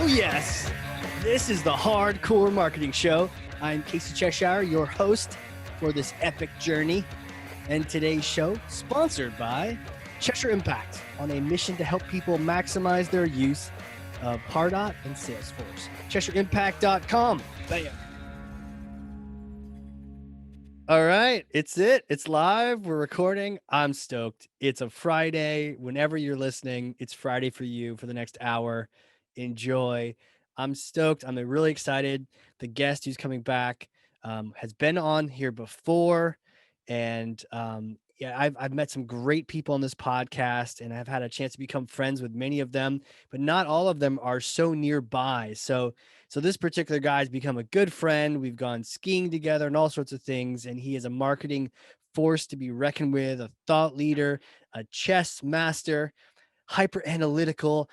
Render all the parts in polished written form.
Oh, yes. This is the Hardcore Marketing Show. I'm Casey Cheshire, your host for this epic journey. And today's show, sponsored by Cheshire Impact, on a mission to help people maximize their use of Pardot and Salesforce. CheshireImpact.com. Bam. All right, it's it. It's live. We're recording. I'm stoked. It's a Friday. Whenever you're listening, it's Friday for you for the next hour. Enjoy. I'm stoked. I'm really excited. The guest who's coming back has been on here before. And yeah, I've met some great people on this podcast, and I've had a chance to become friends with many of them, but not all of them are so nearby. So this particular guy's become a good friend. We've gone skiing together and all sorts of things. And he is a marketing force to be reckoned with, a thought leader, a chess master, hyper analytical,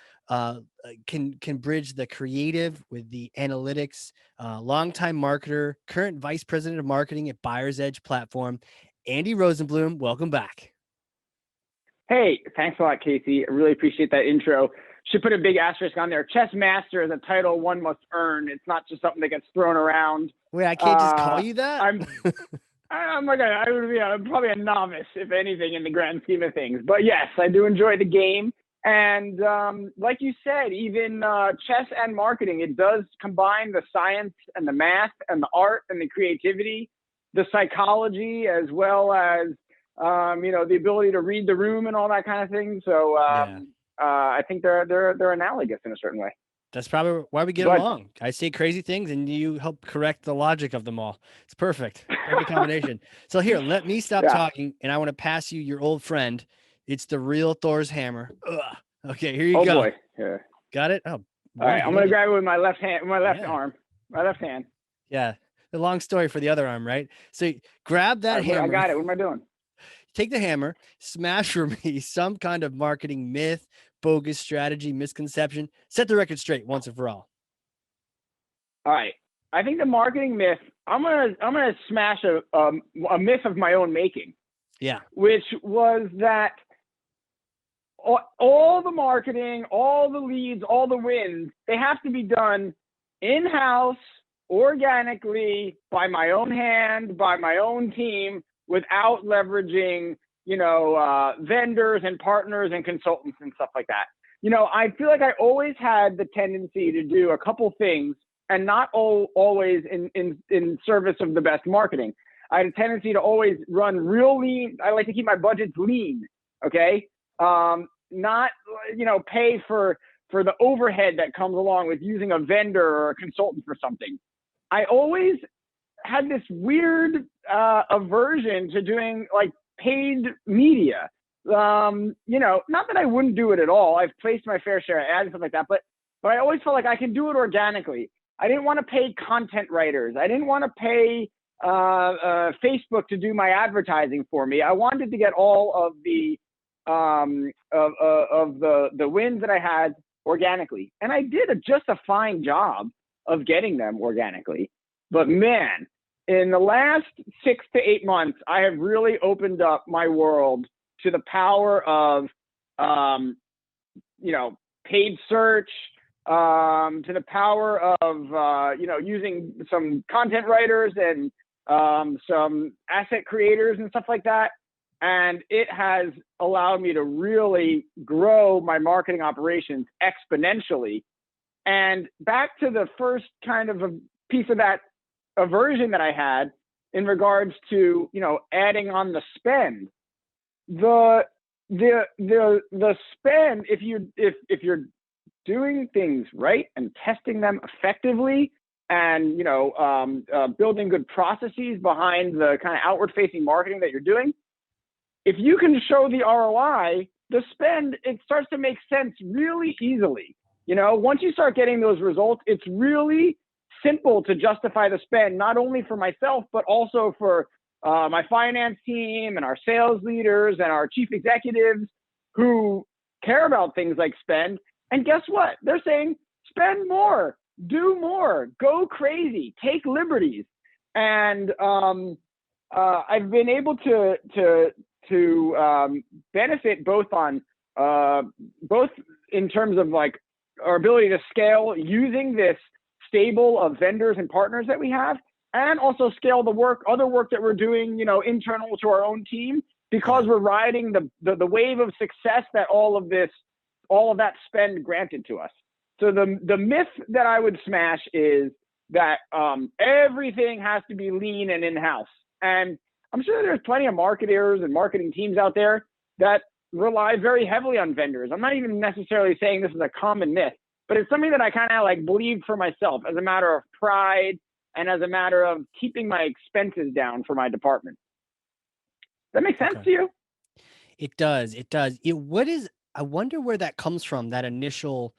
can bridge the creative with the analytics, longtime marketer, current vice president of marketing at Buyer's Edge platform, Andy Rosenbloom. Welcome back. Hey, thanks a lot, Casey. I really appreciate that intro. Should put a big asterisk on there. Chess master is a title one must earn. It's not just something that gets thrown around. Wait, I can't just call you that? I'm probably a novice, if anything, in the grand scheme of things. But yes, I do enjoy the game. And like you said, even chess and marketing, it does combine the science and the math and the art and the creativity, the psychology, as well as the ability to read the room and all that kind of thing. So I think they're analogous in a certain way. That's probably why we get along. I say crazy things and you help correct the logic of them all. It's perfect. Perfect combination. So here, let me stop talking, and I want to pass you your old friend. It's the real Thor's hammer. Ugh. Okay, here you go. Oh boy. Yeah. Got it? Oh. All right, I'm going to grab it with my left hand, my left arm, my left hand. Yeah. The long story for the other arm, right? So grab that hammer. I got it. What am I doing? Take the hammer, smash for me some kind of marketing myth, bogus strategy, misconception. Set the record straight once and for all. All right. I think the marketing myth, I'm gonna smash a myth of my own making. Yeah. Which was that all the marketing, all the leads, all the wins, they have to be done in-house, organically, by my own hand, by my own team, without leveraging, vendors and partners and consultants and stuff like that. I feel like I always had the tendency to do a couple things, and not always in service of the best marketing. I had a tendency to always run real lean. I like to keep my budgets lean. Okay. Not, pay for the overhead that comes along with using a vendor or a consultant for something. I always had this weird aversion to doing like paid media. Not that I wouldn't do it at all. I've placed my fair share of ads and stuff like that, but I always felt like I can do it organically. I didn't want to pay content writers. I didn't want to pay Facebook to do my advertising for me. I wanted to get all of the wins that I had organically, and I did just a fine job of getting them organically. But man, in the last 6 to 8 months, I have really opened up my world to the power of, paid search, to the power of, using some content writers and some asset creators and stuff like that. And it has allowed me to really grow my marketing operations exponentially. And back to the first kind of a piece of that aversion that I had in regards to, adding on the spend. The spend, if you're doing things right and testing them effectively, and building good processes behind the kind of outward facing marketing that you're doing, if you can show the ROI, the spend, it starts to make sense really easily. Once you start getting those results, it's really simple to justify the spend, not only for myself, but also for my finance team and our sales leaders and our chief executives who care about things like spend. And guess what? They're saying, spend more, do more, go crazy, take liberties. And I've been able to benefit both in terms of like our ability to scale using this stable of vendors and partners that we have, and also scale the other work that we're doing, internal to our own team, because we're riding the wave of success that all of that spend granted to us. So the myth that I would smash is that everything has to be lean and in-house. And I'm sure there's plenty of marketers and marketing teams out there that rely very heavily on vendors. I'm not even necessarily saying this is a common myth, but it's something that I kind of like believe for myself as a matter of pride and as a matter of keeping my expenses down for my department. Does that make sense to you? It does. I wonder where that comes from, that initial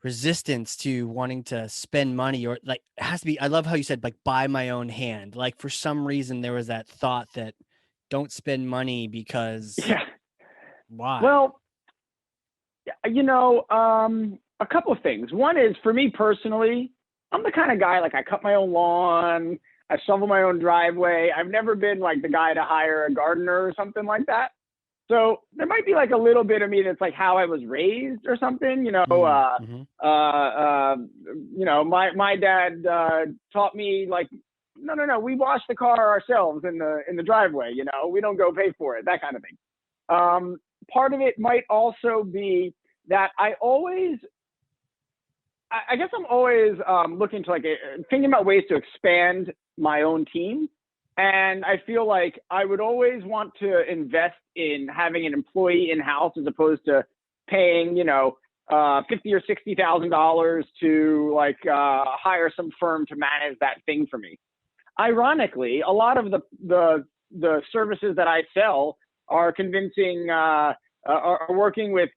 resistance to wanting to spend money, or like it has to be, I love how you said like by my own hand. Like for some reason there was that thought that don't spend money because Yeah. why? Well, a couple of things. One is, for me personally, I'm the kind of guy, like, I cut my own lawn, I shovel my own driveway. I've never been like the guy to hire a gardener or something like that. So there might be like a little bit of me that's like how I was raised or something, Mm-hmm. my dad taught me like, no, we wash the car ourselves in the driveway, we don't go pay for it, that kind of thing. Part of it might also be that I guess I'm always looking to thinking about ways to expand my own team. And I feel like I would always want to invest in having an employee in-house as opposed to paying, $50,000 or $60,000 to hire some firm to manage that thing for me. Ironically, a lot of the services that I sell are convincing, are working with,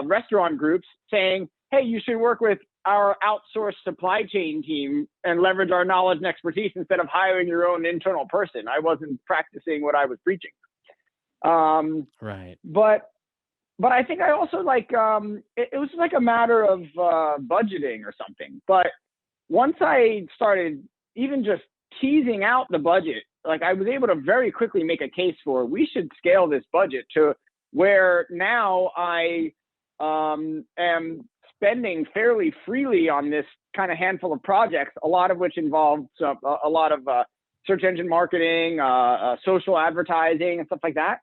restaurant groups saying, hey, you should work with our outsourced supply chain team and leverage our knowledge and expertise instead of hiring your own internal person. I wasn't practicing what I was preaching. Right. But I think I also it was like a matter of budgeting or something. But once I started even just teasing out the budget, I was able to very quickly make a case for, we should scale this budget to where now I am spending fairly freely on this kind of handful of projects, a lot of which involve a lot of search engine marketing, social advertising, and stuff like that,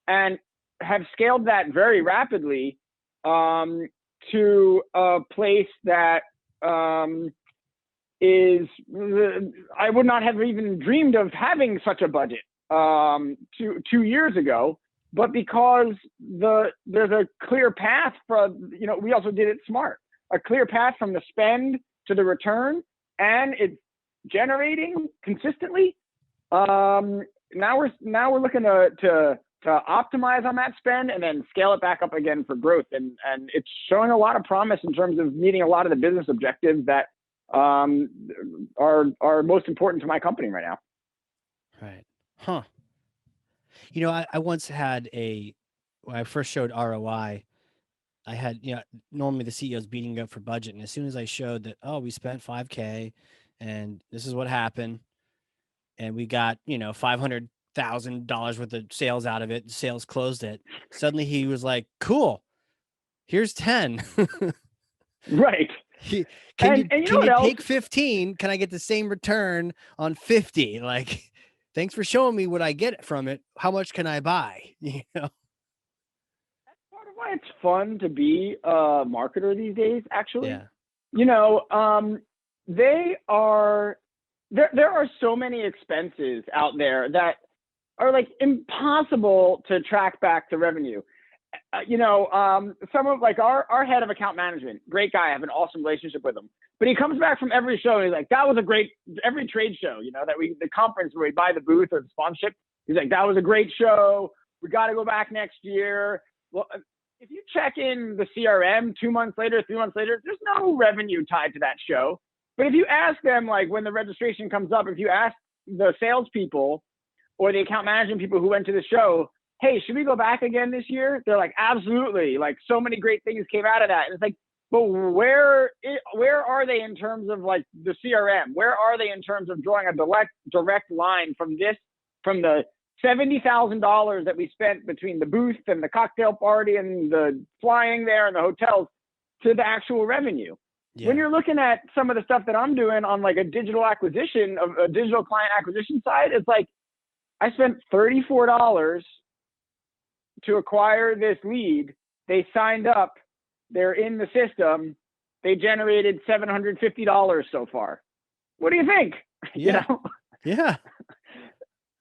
and have scaled that very rapidly to a place that is, I would not have even dreamed of having such a budget 2 years ago. But because there's a clear path we also did it smart, a clear path from the spend to the return, and it's generating consistently. Now we're looking to optimize on that spend and then scale it back up again for growth. And it's showing a lot of promise in terms of meeting a lot of the business objectives that are most important to my company right now. Right. Huh. I once had when I first showed ROI, I had, normally the CEO's beating up for budget. And as soon as I showed that, oh, we spent $5K and this is what happened, and we got, $500,000 worth of sales out of it, sales closed it. Suddenly he was like, cool, here's 10. Right. Can and you know you what else? take 15? Can I get the same return on 50? Like, thanks for showing me what I get from it. How much can I buy? That's part of why it's fun to be a marketer these days, actually. Yeah. There are so many expenses out there that are like impossible to track back to revenue. Some of our head of account management, great guy, I have an awesome relationship with him. But he comes back from every show and he's like, that was a great, every trade show, the conference where we buy the booth or the sponsorship. He's like, that was a great show. We got to go back next year. Well, if you check in the CRM 2 months later, 3 months later, there's no revenue tied to that show. But if you ask them, when the registration comes up, if you ask the salespeople or the account management people who went to the show, hey, should we go back again this year? They're like, absolutely. So many great things came out of that. And it's like, but where are they in terms of the CRM? Where are they in terms of drawing a direct line from the $70,000 that we spent between the booth and the cocktail party and the flying there and the hotels to the actual revenue. When Yeah. you're looking at some of the stuff that I'm doing on like a digital client acquisition side, it's like I spent $34 to acquire this lead. They signed up, they're in the system, they generated $750 so far. What do you think? You Yeah. know, Yeah.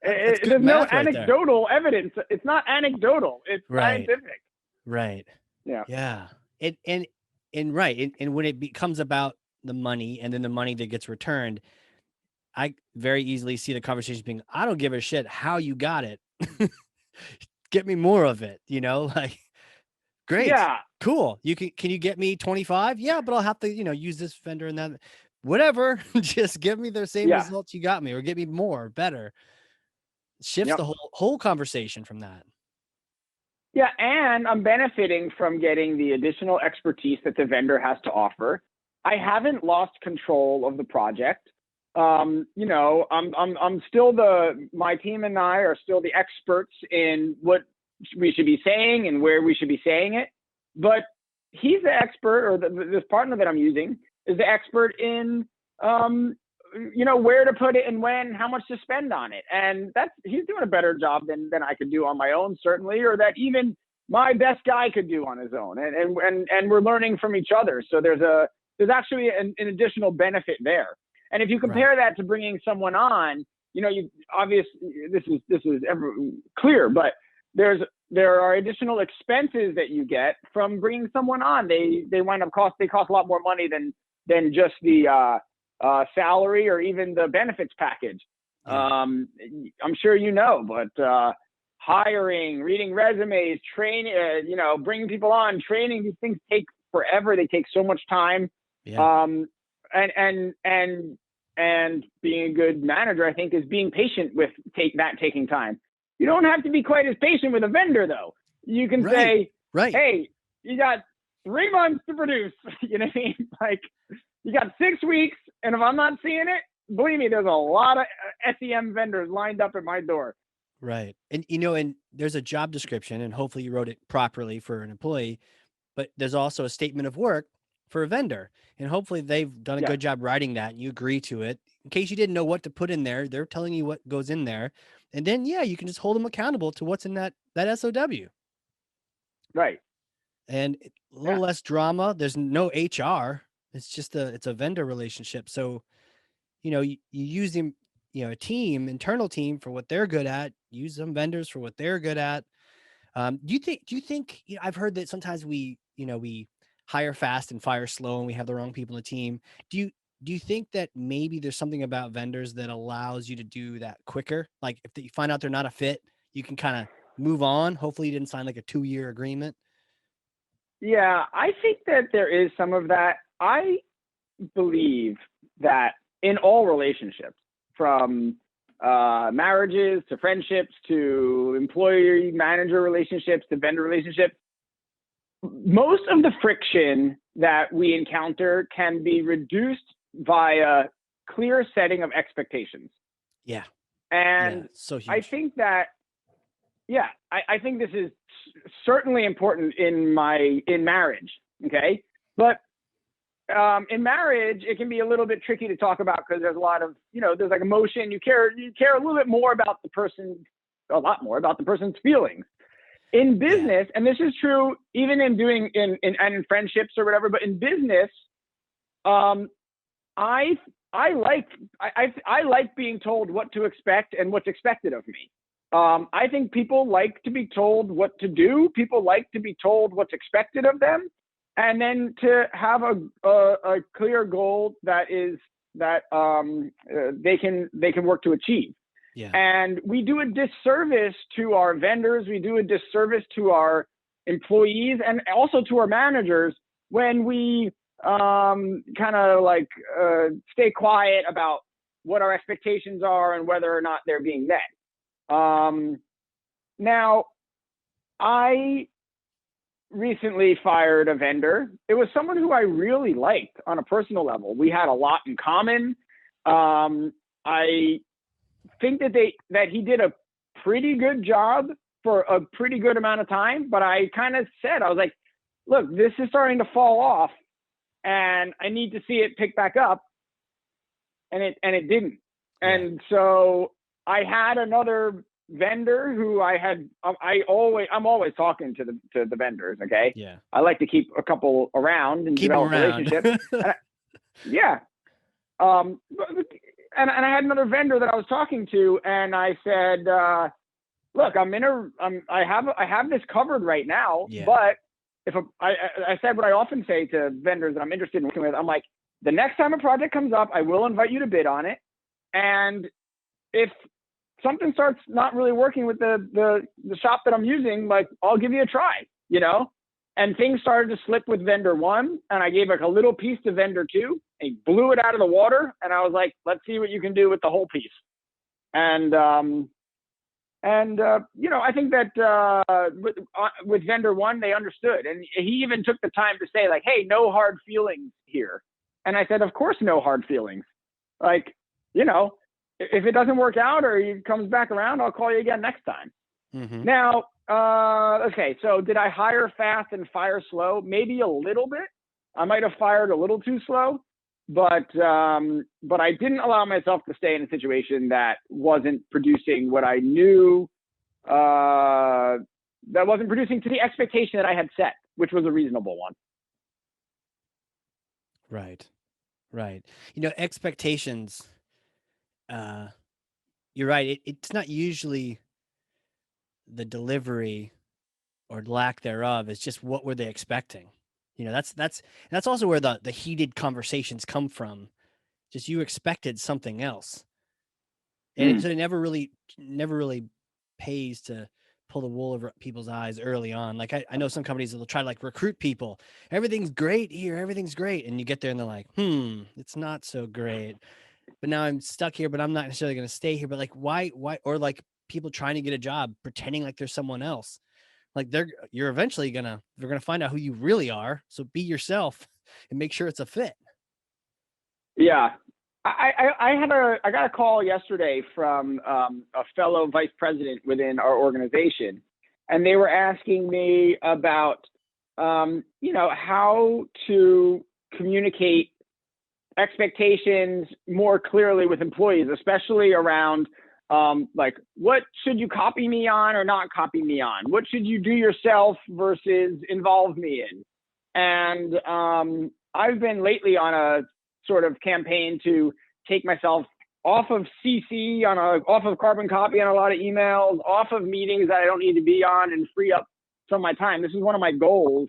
That's good there's no math right there. anecdotal evidence. It's not anecdotal. It's Right. scientific. Right. Yeah. Yeah. And right. And when it becomes about the money and then the money that gets returned, I very easily see the conversation being, I don't give a shit how you got it. Get me more of it, like great, Yeah. cool. Can you get me 25? Yeah, but I'll have to, use this vendor and that, whatever. Just give me the same Yeah. results you got me or get me more, better. Shifts Yep. the whole conversation from that. Yeah. And I'm benefiting from getting the additional expertise that the vendor has to offer. I haven't lost control of the project. I'm still my team and I are still the experts in what we should be saying and where we should be saying it. But he's the expert, or this partner that I'm using is the expert in, where to put it and when, how much to spend on it. And he's doing a better job than I could do on my own, certainly, or that even my best guy could do on his own. And we're learning from each other. So there's actually an additional benefit there. And if you compare that to bringing someone on, you obviously this is ever clear, but there are additional expenses that you get from bringing someone on. They cost a lot more money than just the salary or even the benefits package. Yeah. I'm sure but hiring, reading resumes, training, bringing people on, training, these things take forever. They take so much time. Yeah. And being a good manager, I think, is being patient with taking time. You don't have to be quite as patient with a vendor, though. You can say, right. Hey, you got 3 months to produce. You know what I mean? Like, you got 6 weeks, and if I'm not seeing it, believe me, there's a lot of SEM vendors lined up at my door. Right. And there's a job description, and hopefully you wrote it properly for an employee, but there's also a statement of work for a vendor. And hopefully they've done a good job writing that and you agree to it. In case you didn't know what to put in there, they're telling you what goes in there. And then, you can just hold them accountable to what's in that SOW. Right. And a little less drama. There's no HR. It's just it's a vendor relationship. So, you use them, a internal team for what they're good at, use some vendors for what they're good at. Do you think, I've heard that sometimes we hire fast and fire slow and we have the wrong people in the team. Do you think that maybe there's something about vendors that allows you to do that quicker? Like if you find out they're not a fit, you can kind of move on. Hopefully you didn't sign like a 2-year agreement. Yeah, I think that there is some of that. I believe that in all relationships, from marriages to friendships to employee manager relationships to vendor relationships, most of the friction that we encounter can be reduced via clear setting of expectations. Yeah. And so huge. I think that, I think this is certainly important in marriage. Okay. But in marriage, it can be a little bit tricky to talk about because there's a lot of, there's like emotion. You care a little bit more about a lot more about the person's feelings. In business, and this is true even in doing in friendships or whatever, but in business, I like being told what to expect and what's expected of me. I think people like to be told what to do. People like to be told what's expected of them, and then to have a clear goal that they can work to achieve. Yeah. And we do a disservice to our vendors. We do a disservice to our employees and also to our managers when we kind of like stay quiet about what our expectations are and whether or not they're being met. Now, I recently fired a vendor. It was someone who I really liked on a personal level. We had a lot in common. I think that he did a pretty good job for a pretty good amount of time, but I kind of said, I was like, look, this is starting to fall off and I need to see it pick back up. And it didn't. Yeah. And so I had another vendor who I'm always talking to the vendors. Okay. Yeah. I like to keep a couple around and Keep them develop around. relationships. Yeah. And I had another vendor that I was talking to, and I said, look, I have this covered right now, Yeah. but I said what I often say to vendors that I'm interested in working with, I'm like, the next time a project comes up, I will invite you to bid on it. And if something starts not really working with the shop that I'm using, like, I'll give you a try, you know? And things started to slip with vendor one, and I gave like a little piece to vendor two, and he blew it out of the water. And I was like, let's see what you can do with the whole piece. And you know, I think that with vendor one, they understood. And he even took the time to say, like, hey, no hard feelings here. And I said, of course, no hard feelings. Like, you know, if it doesn't work out or he comes back around, I'll call you again next time. Mm-hmm. Now, okay, so did I hire fast and fire slow? Maybe a little bit. I might have fired a little too slow, but I didn't allow myself to stay in a situation that wasn't producing what I knew, that wasn't producing to the expectation that I had set, which was a reasonable one. Right. Right. You know, expectations, you're right. It's not usually the delivery or lack thereof. It's just what were they expecting? You know, that's also where the heated conversations come from. Just you expected something else. And so it never really pays to pull the wool over people's eyes early on. Like I know some companies that will try to like recruit people. Everything's great here. Everything's great. And you get there and they're like, it's not so great. But now I'm stuck here, but I'm not necessarily going to stay here. But like, why, or like people trying to get a job, pretending like there's someone else. Like they're going to find out who you really are. So be yourself and make sure it's a fit. Yeah. I got a call yesterday from a fellow vice president within our organization, and they were asking me about, you know, how to communicate expectations more clearly with employees, especially around like, what should you copy me on or not copy me on? What should you do yourself versus involve me in? And I've been lately on a sort of campaign to take myself off of CC, off of carbon copy on a lot of emails, off of meetings that I don't need to be on, and free up some of my time. This is one of my goals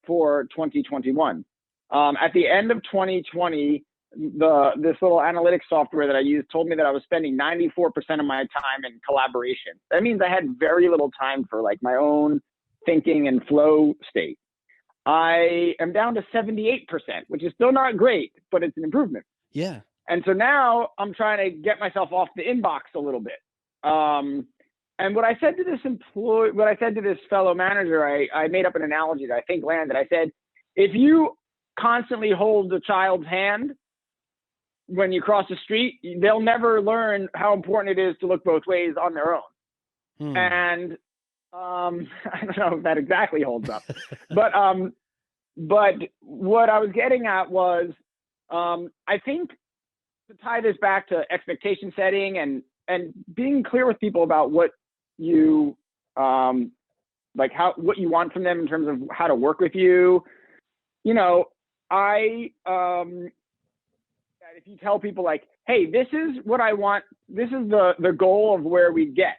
for 2021. At the end of 2020, this little analytics software that I used told me that I was spending 94% of my time in collaboration. That means I had very little time for like my own thinking and flow state. I am down to 78%, which is still not great, but it's an improvement. Yeah. And so now I'm trying to get myself off the inbox a little bit. And what I said to this fellow manager, I made up an analogy that I think landed. I said, if you constantly hold a child's hand when you cross the street, they'll never learn how important it is to look both ways on their own. And I don't know if that exactly holds up, but what I was getting at was, I think, to tie this back to expectation setting and being clear with people about what you what you want from them in terms of how to work with you. You know, if you tell people like, hey, this is what I want, this is the goal of where we get.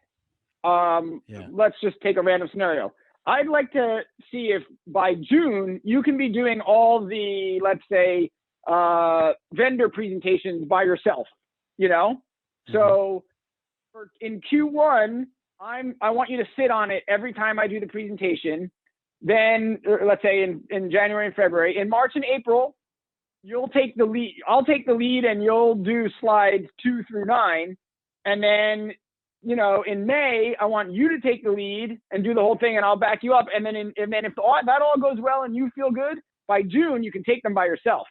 Let's just take a random scenario. I'd like to see if by June you can be doing all the, let's say, vendor presentations by yourself, you know? Mm-hmm. So in Q1, I want you to sit on it every time I do the presentation. Then let's say in January and February. In March and April, you'll take the lead. I'll take the lead and you'll do slides 2 through 9. And then, you know, in May, I want you to take the lead and do the whole thing, and I'll back you up. And then if that all goes well and you feel good, by June, you can take them by yourself.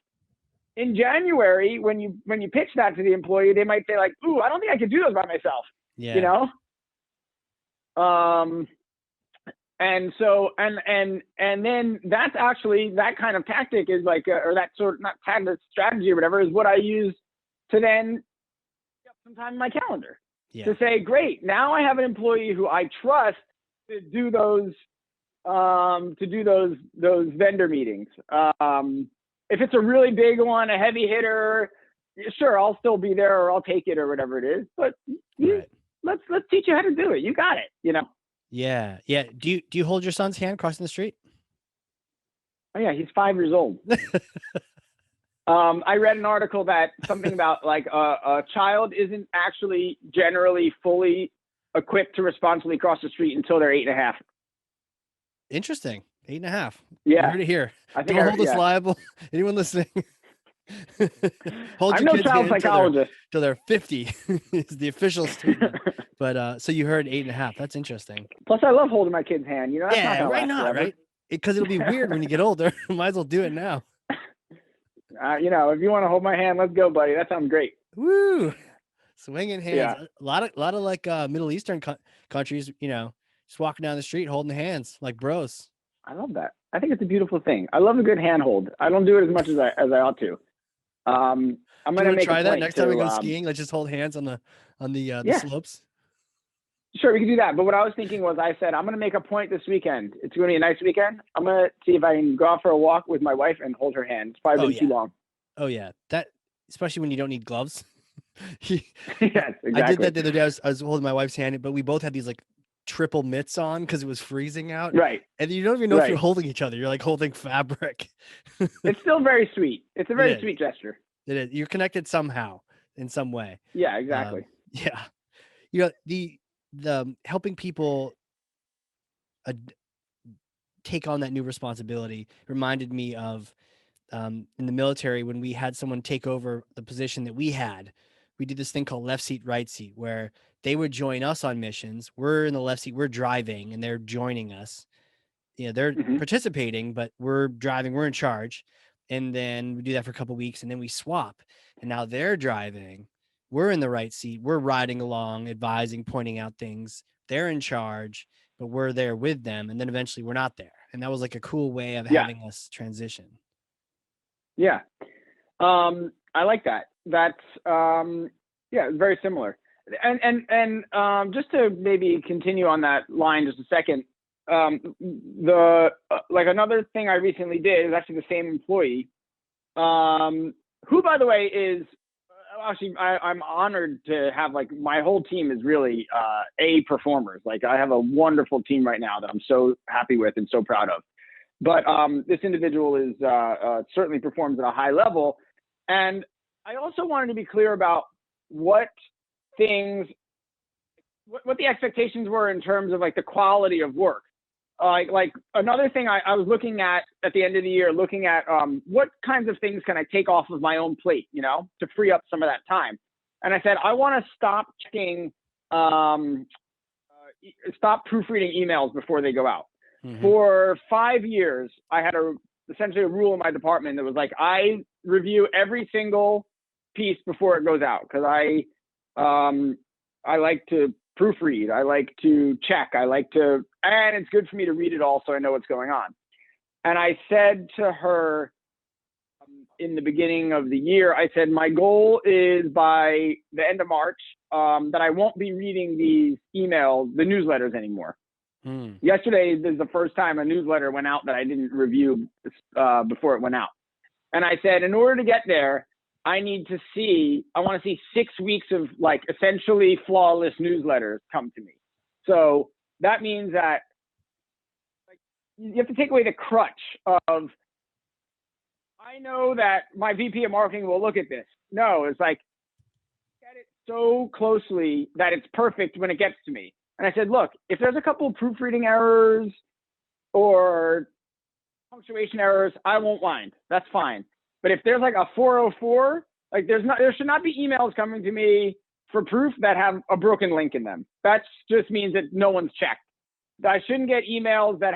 In January, when you pitch that to the employee, they might say like, ooh, I don't think I could do those by myself. Yeah. You know? And so, and then that's actually, that kind of tactic is like, or that sort of, not tactic, strategy or whatever, is what I use to then get some time in my calendar Yeah. to say, great, now I have an employee who I trust to do those, those vendor meetings. If it's a really big one, a heavy hitter, sure, I'll still be there, or I'll take it, or whatever it is. But Right. let's teach you how to do it. You got it. You know. Yeah. Yeah. Do you hold your son's hand crossing the street? Oh yeah, he's 5 years old. I read an article that something about like a child isn't actually generally fully equipped to responsibly cross the street until they're 8.5. Interesting. 8.5. You Yeah, heard it here. I think. Don't hold us Yeah, liable. Anyone listening? Hold I'm your no kids' child hand psychologist. till they're 50 is the official statement. But so you heard 8.5. That's interesting. Plus, I love holding my kid's hand. You know, that's not Yeah, gonna right last not, forever. right? Because it'll be weird when you get older. Might as well do it now. You know, if you want to hold my hand, let's go, buddy. That sounds great. Woo! Swinging hands. Yeah, A lot of like Middle Eastern countries, just walking down the street holding hands like bros. I love that. I think it's a beautiful thing. I love a good handhold. I don't do it as much as I ought to. I'm Do you gonna want to make a try that point next time we to go skiing? Let's just hold hands on the yeah, slopes. sure, we can do that. But what I was thinking was, I said I'm gonna make a point this weekend. It's gonna be a nice weekend. I'm gonna see if I can go out for a walk with my wife and hold her hand. It's probably Oh been too yeah. long. Oh yeah. That especially when you don't need gloves. Yes, I did exactly. that the other day. I was holding my wife's hand, but we both had these like triple mitts on because it was freezing out. Right, And you don't even know if you're right. holding each other. You're like holding fabric. It's still very sweet. It's a It very is. sweet gesture. It is. You're connected somehow in some way. Yeah, exactly. Yeah. The helping people uh, take on that new responsibility reminded me of in the military when we had someone take over the position that we had. We did this thing called left seat, right seat, where they would join us on missions. We're in the left seat, we're driving, and they're joining us. They're Hmm. participating, but we're driving, we're in charge. And then we do that for a couple of weeks, and then we swap. And now they're driving, we're in the right seat, we're riding along, advising, pointing out things. They're in charge, but we're there with them. And then eventually we're not there. And that was like a cool way of Yeah, having us transition. yeah. I like that. That's yeah, it's very similar. And just to maybe continue on that line just a second. The like another thing I recently did is actually the same employee, who by the way is actually I'm honored to have, like, my whole team is really A performers. Like, I have a wonderful team right now that I'm so happy with and so proud of. But this individual is certainly performs at a high level. And I also wanted to be clear about what things, what the expectations were in terms of like the quality of work. Like another thing I was looking at the end of the year, looking at what kinds of things can I take off of my own plate, to free up some of that time. And I said, I want to stop checking, stop proofreading emails before they go out. Mm-hmm. For 5 years, I had essentially a rule in my department that was like, I review every single piece before it goes out, because I like to proofread. I like to check. And it's good for me to read it all so I know what's going on. And I said to her in the beginning of the year, I said, my goal is by the end of March that I won't be reading these emails, the newsletters anymore. Yesterday is the first time a newsletter went out that I didn't review before it went out. And I said, in order to get there, I want to see 6 weeks of like essentially flawless newsletters come to me. So that means that like, you have to take away the crutch of, I know that my VP of marketing will look at this. No, it's like, get it so closely that it's perfect when it gets to me. And I said, look, if there's a couple of proofreading errors or punctuation errors, I won't mind. That's fine. But if there's like a 404, like there should not be emails coming to me for proof that have a broken link in them. That just means that no one's checked. I shouldn't get emails that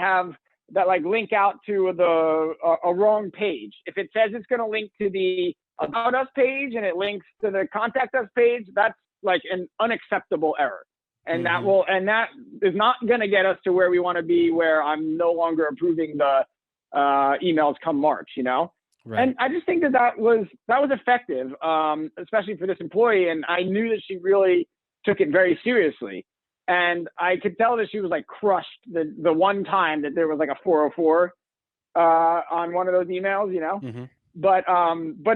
like link out to a wrong page. If it says it's going to link to the About Us page and it links to the Contact Us page, that's like an unacceptable error. And Mm-hmm. that is not going to get us to where we want to be, where I'm no longer approving the emails come March, Right. And I just think that was effective, especially for this employee. And I knew that she really took it very seriously. And I could tell that she was like crushed the one time that there was like a 404 on one of those emails, Mm-hmm. But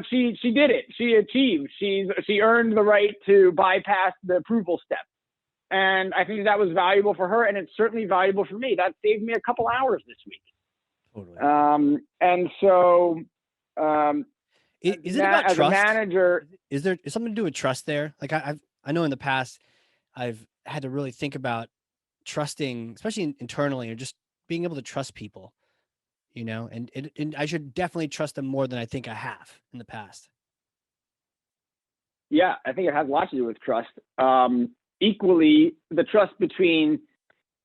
she did it. She achieved. She earned the right to bypass the approval step. And I think that was valuable for her, and it's certainly valuable for me. That saved me a couple hours this week. Totally. And so, Is it about as a trust? manager, Is there something to do with trust there? Like I know in the past I've had to really think about trusting, especially internally, or just being able to trust people, and I should definitely trust them more than I think I have in the past. yeah, I think it has a lot to do with trust. Equally, the trust between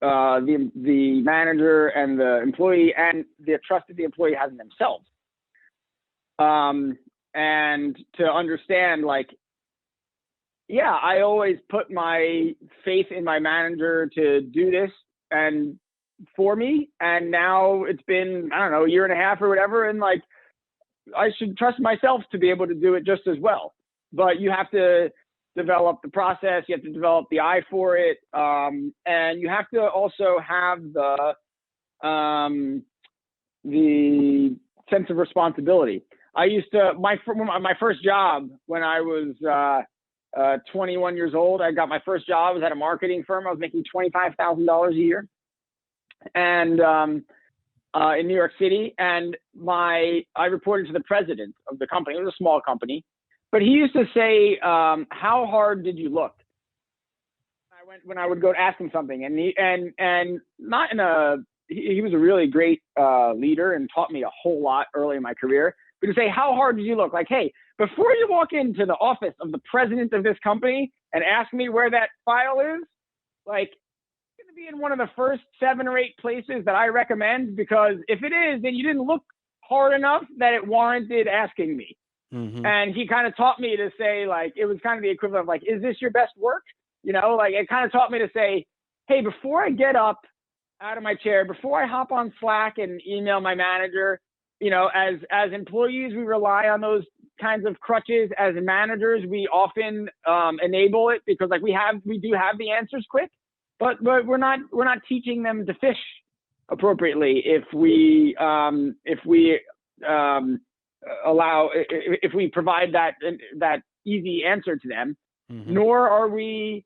the manager and the employee, and the trust that the employee has in themselves. And to understand, like, yeah, I always put my faith in my manager to do this and for me. And now it's been, I don't know, a year and a half or whatever. And like, I should trust myself to be able to do it just as well. But you have to develop the process. You have to develop the eye for it. And you have to also have the sense of responsibility. I used to, my first job when I was 21 years old, I got my first job. I was at a marketing firm. I was making $25,000 a year. And in New York City, and I reported to the president of the company. It was a small company, but he used to say, "How hard did you look?" When I would go to ask him something, and not in a he was a really great leader and taught me a whole lot early in my career. But to say, "How hard did you look?" Like, hey, before you walk into the office of the president of this company and ask me where that file is, like, going to be in one of the first 7 or 8 places that I recommend, because if it is, then you didn't look hard enough that it warranted asking me. Mm-hmm. And he kind of taught me to say, like, it was kind of the equivalent of like, is this your best work? Like, it kind of taught me to say, hey, before I get up out of my chair, before I hop on Slack and email my manager, as employees, we rely on those kinds of crutches. As managers, we often enable it because like we do have the answers quick. But we're not teaching them to fish appropriately if we provide that easy answer to them. Mm-hmm. Nor are we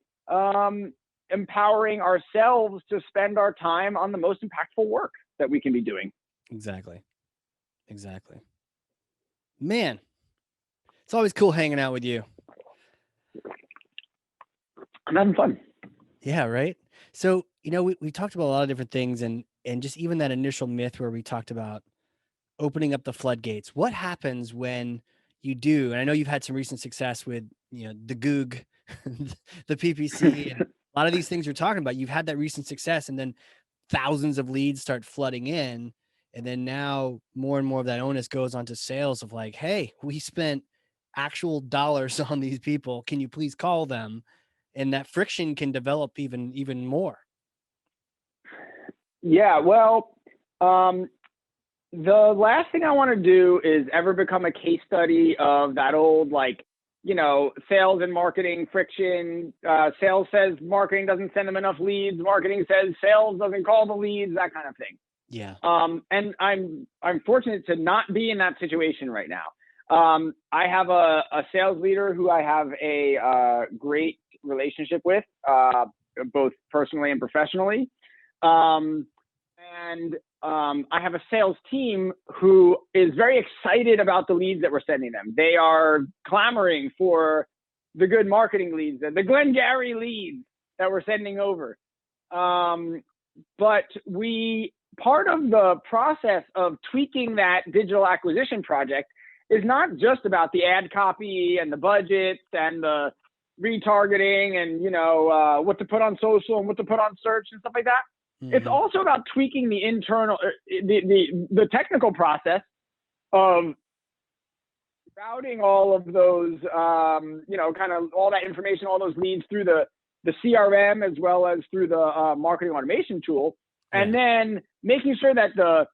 empowering ourselves to spend our time on the most impactful work that we can be doing. Exactly. Man, it's always cool hanging out with you. I'm having fun. Yeah, right. So, we talked about a lot of different things, and just even that initial myth where we talked about opening up the floodgates. What happens when you do? And I know you've had some recent success with, the Goog, the PPC, and a lot of these things you're talking about. You've had that recent success, and then thousands of leads start flooding in. And then now more and more of that onus goes onto sales of like, hey, we spent actual dollars on these people. Can you please call them? And that friction can develop even more. Yeah, well, the last thing I want to do is ever become a case study of that old, like, sales and marketing friction. Sales says marketing doesn't send them enough leads. Marketing says sales doesn't call the leads, that kind of thing. Yeah. And I'm fortunate to not be in that situation right now. I have a sales leader who I have a great relationship with, both personally and professionally. And I have a sales team who is very excited about the leads that we're sending them. They are clamoring for the good marketing leads, the Glengarry leads that we're sending over. But part of the process of tweaking that digital acquisition project is not just about the ad copy and the budgets and the retargeting and, what to put on social and what to put on search and stuff like that. Mm-hmm. It's also about tweaking the internal, the technical process of routing all of those, kind of all that information, all those leads through the the CRM as well as through the marketing automation tool. And Yeah. then making sure that the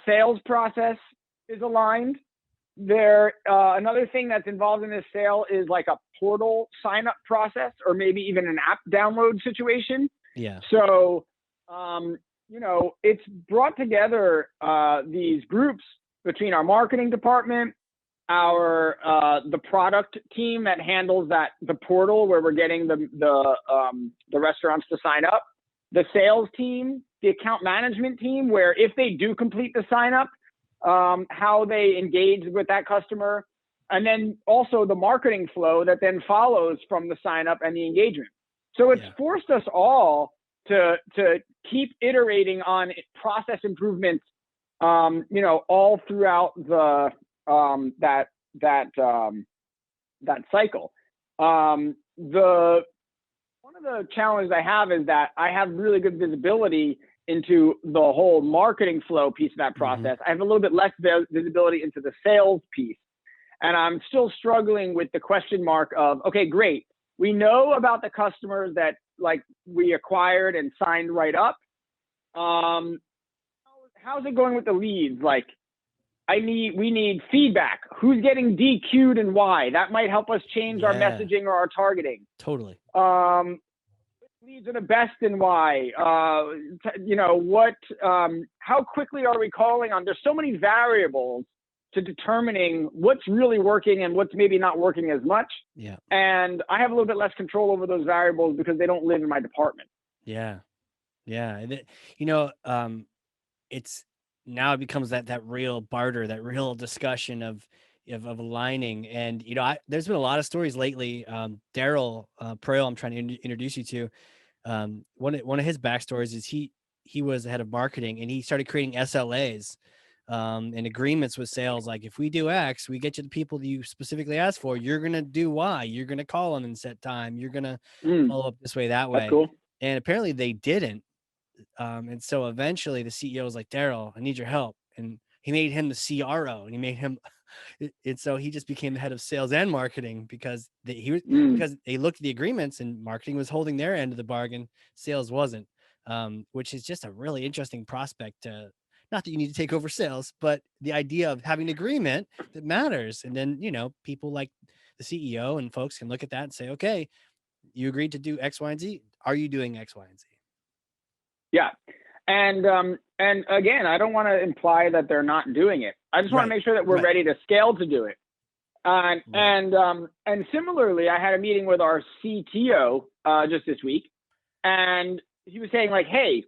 sales process is aligned. Another thing that's involved in this sale is like a portal sign up process, or maybe even an app download situation. Yeah. So, it's brought together these groups between our marketing department, the product team that handles the portal where we're getting the restaurants to sign up, the sales team, the account management team, where if they do complete the sign up, how they engage with that customer, and then also the marketing flow that then follows from the sign up and the engagement. So it's forced us all to keep iterating on process improvements, all throughout that cycle. One of the challenges I have is that I have really good visibility into the whole marketing flow piece of that process. I have a little bit less visibility into the sales piece. And I'm still struggling with the question mark of, okay, great. We know about the customers that like we acquired and signed right up. How's it going with the leads? Like we need feedback. Who's getting DQ'd and why? That might help us change our messaging or our targeting. Totally. Leads are the best and why? How quickly are we calling on? There's so many variables to determining what's really working and what's maybe not working as much. Yeah. And I have a little bit less control over those variables because they don't live in my department. Yeah. Yeah. It's now it becomes that real barter, that real discussion of aligning. And, there's been a lot of stories lately. Daryl Proyle, I'm trying to introduce you to. One of his backstories is he was the head of marketing, and he started creating SLAs and agreements with sales. Like, if we do X, we get you the people that you specifically asked for. You're gonna do Y. You're gonna call them in set time. You're gonna follow up this way, that way. That's cool. And apparently they didn't. And so eventually the CEO was like, Daryl, I need your help. And he made him the CRO, and he made him. And so he just became the head of sales and marketing because because they looked at the agreements, and marketing was holding their end of the bargain. Sales wasn't, which is just a really interesting prospect. Not that you need to take over sales, but the idea of having an agreement that matters. And then, people like the CEO and folks can look at that and say, okay, you agreed to do X, Y, and Z. Are you doing X, Y, and Z? Yeah. And again, I don't want to imply that they're not doing it. I just want to make sure that we're ready to scale to do it. And similarly, I had a meeting with our CTO just this week, and he was saying like, hey,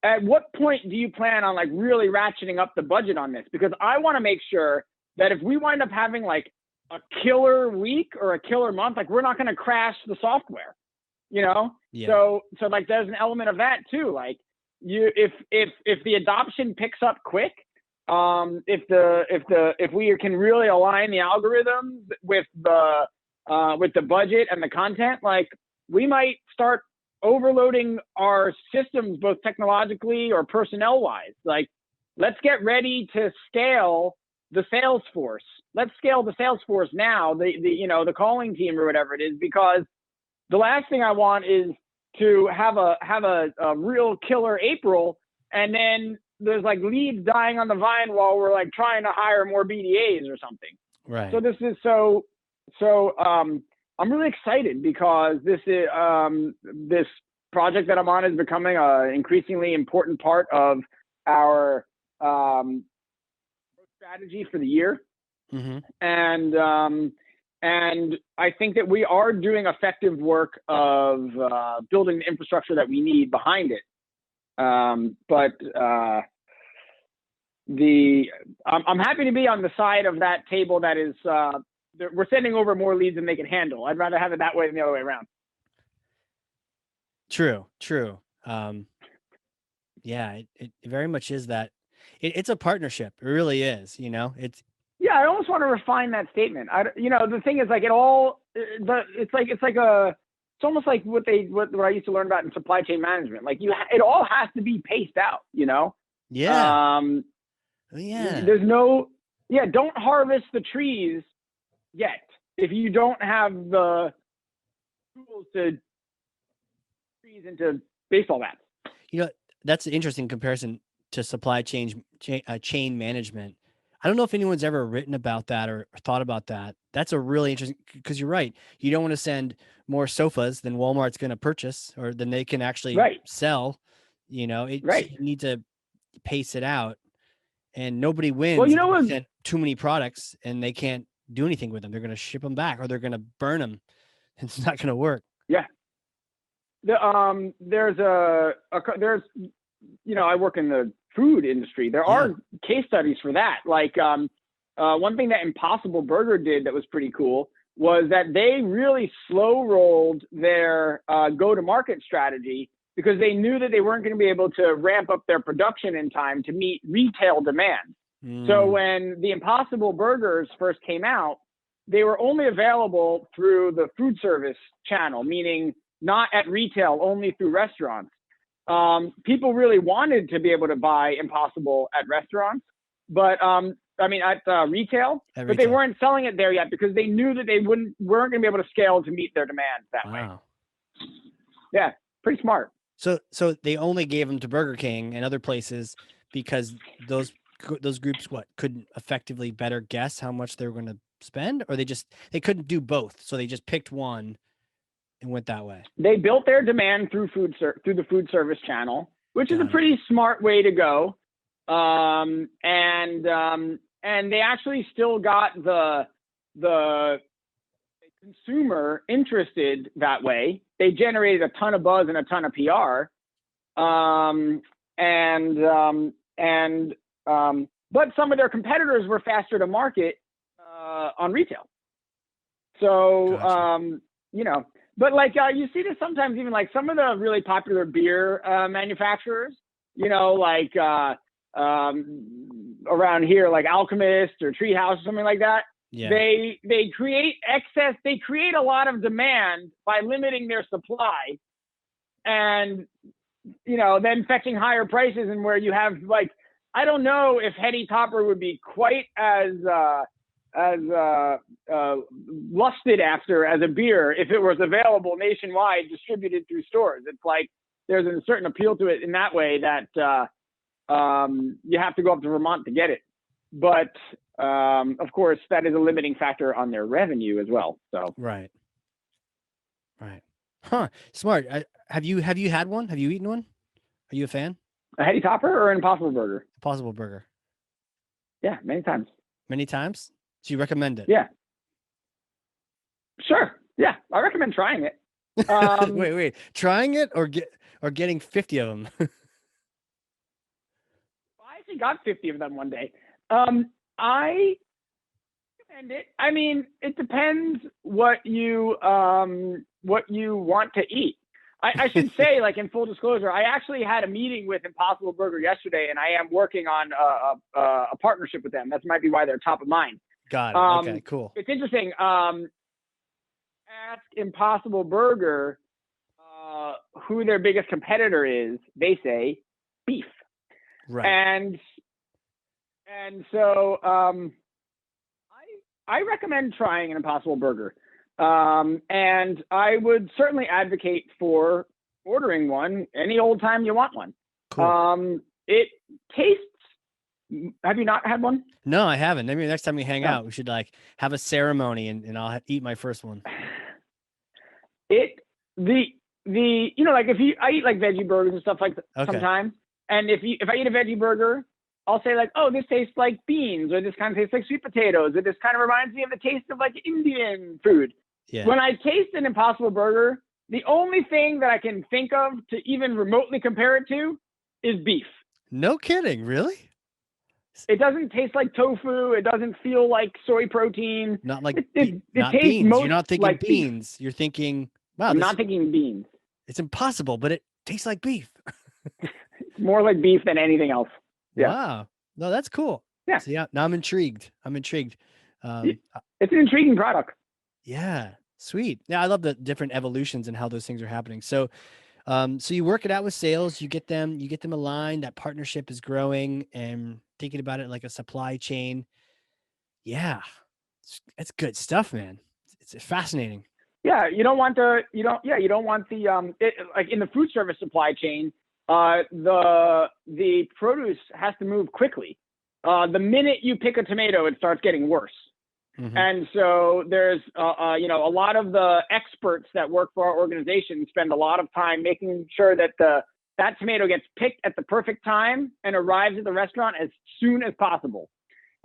at what point do you plan on like really ratcheting up the budget on this? Because I want to make sure that if we wind up having like a killer week or a killer month, like we're not going to crash the software, Yeah. So like there's an element of that too. Like if the adoption picks up quick, if we can really align the algorithms with the budget and the content, like we might start overloading our systems both technologically or personnel wise. Like let's get ready to scale the sales force. Let's scale the sales force now, the calling team or whatever it is, because the last thing I want is to have a real killer April, and then there's like leads dying on the vine while we're like trying to hire more BDAs or something. Right. So this is I'm really excited because this project that I'm on is becoming an increasingly important part of our strategy for the year. And I think that we are doing effective work of building the infrastructure that we need behind it. But I'm happy to be on the side of that table that is we're sending over more leads than they can handle. I'd rather have it that way than the other way around. True. Yeah, it very much is that. It's a partnership. It really is. It's. Yeah, I almost want to refine that statement. The thing is, like, it's almost like what I used to learn about in supply chain management. Like, it all has to be paced out. Yeah. There's don't harvest the trees yet if you don't have the tools to into baseball bats. You know, that's an interesting comparison to supply chain management. I don't know if anyone's ever written about that or thought about that. That's a really interesting because you're right. You don't want to send more sofas than Walmart's going to purchase or than they can actually Right, sell. So right. you need to pace it out, and nobody Well, wins you if know you what? send too many products and they can't do anything with them. They're going to ship them back or they're going to burn them. It's not going to work. Yeah. There's I work in the food industry. There Yeah. are case studies for that. Like one thing that Impossible Burger did that was pretty cool was that they really slow rolled their go to market strategy because they knew that they weren't going to be able to ramp up their production in time to meet retail demand. So Mm, when the Impossible Burgers first came out, they were only available through the food service channel, meaning not at retail, only through restaurants. People really wanted to be able to buy Impossible at restaurants, but at retail, at but they retail. weren't selling it there yet because they knew that they weren't going to be able to scale to meet their demands that way. Wow. Yeah, pretty smart. So they only gave them to Burger King and other places because those groups couldn't effectively better guess how much they were going to spend, or they couldn't do both, so they just picked one and went that way. They built their demand through through the food service channel, which is a Got it. pretty smart way to go. And they actually still got the consumer interested that way. They generated a ton of buzz and a ton of PR. But some of their competitors were faster to market on retail. So Gotcha. but like you see this sometimes even like some of the really popular beer manufacturers, like around here, like Alchemist or Treehouse or something like that. Yeah. They create excess. They create a lot of demand by limiting their supply, and then fetching higher prices. And where you have like, I don't know if Heady Topper would be quite as lusted after as a beer if it was available nationwide, distributed through stores. It's like there's a certain appeal to it in that way that you have to go up to Vermont to get it. But of course, that is a limiting factor on their revenue as well. So Right. Right. Huh. Smart. Have you had one? Have you eaten one? Are you a fan? a Heady Topper or an Impossible Burger? Impossible Burger. Yeah, many times. Many times? So you recommend it? Yeah, sure. Yeah, I recommend trying it. Wait. Trying it or getting 50 of them? I actually got 50 of them one day. I recommend it. I mean, it depends what you want to eat. I should say, like in full disclosure, I actually had a meeting with Impossible Burger yesterday, and I am working on a partnership with them. That might be why they're top of mind. Got it. Okay, cool. It's interesting. Ask Impossible Burger who their biggest competitor is. They say beef. Right. And so I recommend trying an Impossible Burger. And I would certainly advocate for ordering one any old time you want one. Cool. It tastes. Have you not had one? No, I haven't. Maybe next time we hang No. out, we should like have a ceremony and I'll eat my first one. Like I eat like veggie burgers and stuff like that Okay. sometimes. And if I eat a veggie burger, I'll say like, oh, this tastes like beans, or this kind of tastes like sweet potatoes, or this kind of reminds me of the taste of like Indian food. Yeah. When I taste an Impossible Burger, the only thing that I can think of to even remotely compare it to is beef. No kidding. Really? It doesn't taste like tofu. It doesn't feel like soy protein. Not like It not tastes beans. You're most not thinking like beef. beans. You're thinking, wow, I'm not thinking beans. it's impossible, but it tastes like beef. It's more like beef than anything else. Yeah. Wow. No, that's cool. Yeah. So yeah, now I'm intrigued. It's an intriguing product. Yeah. Sweet. Yeah, I love the different evolutions and how those things are happening. So so you work it out with sales, you get them aligned, that partnership is growing and thinking about it like a supply chain. Yeah. It's good stuff, man. It's fascinating. You don't want like in the food service supply chain, the produce has to move quickly. The minute you pick a tomato, it starts getting worse. Mm-hmm. And so there's, a lot of the experts that work for our organization spend a lot of time making sure that that tomato gets picked at the perfect time and arrives at the restaurant as soon as possible.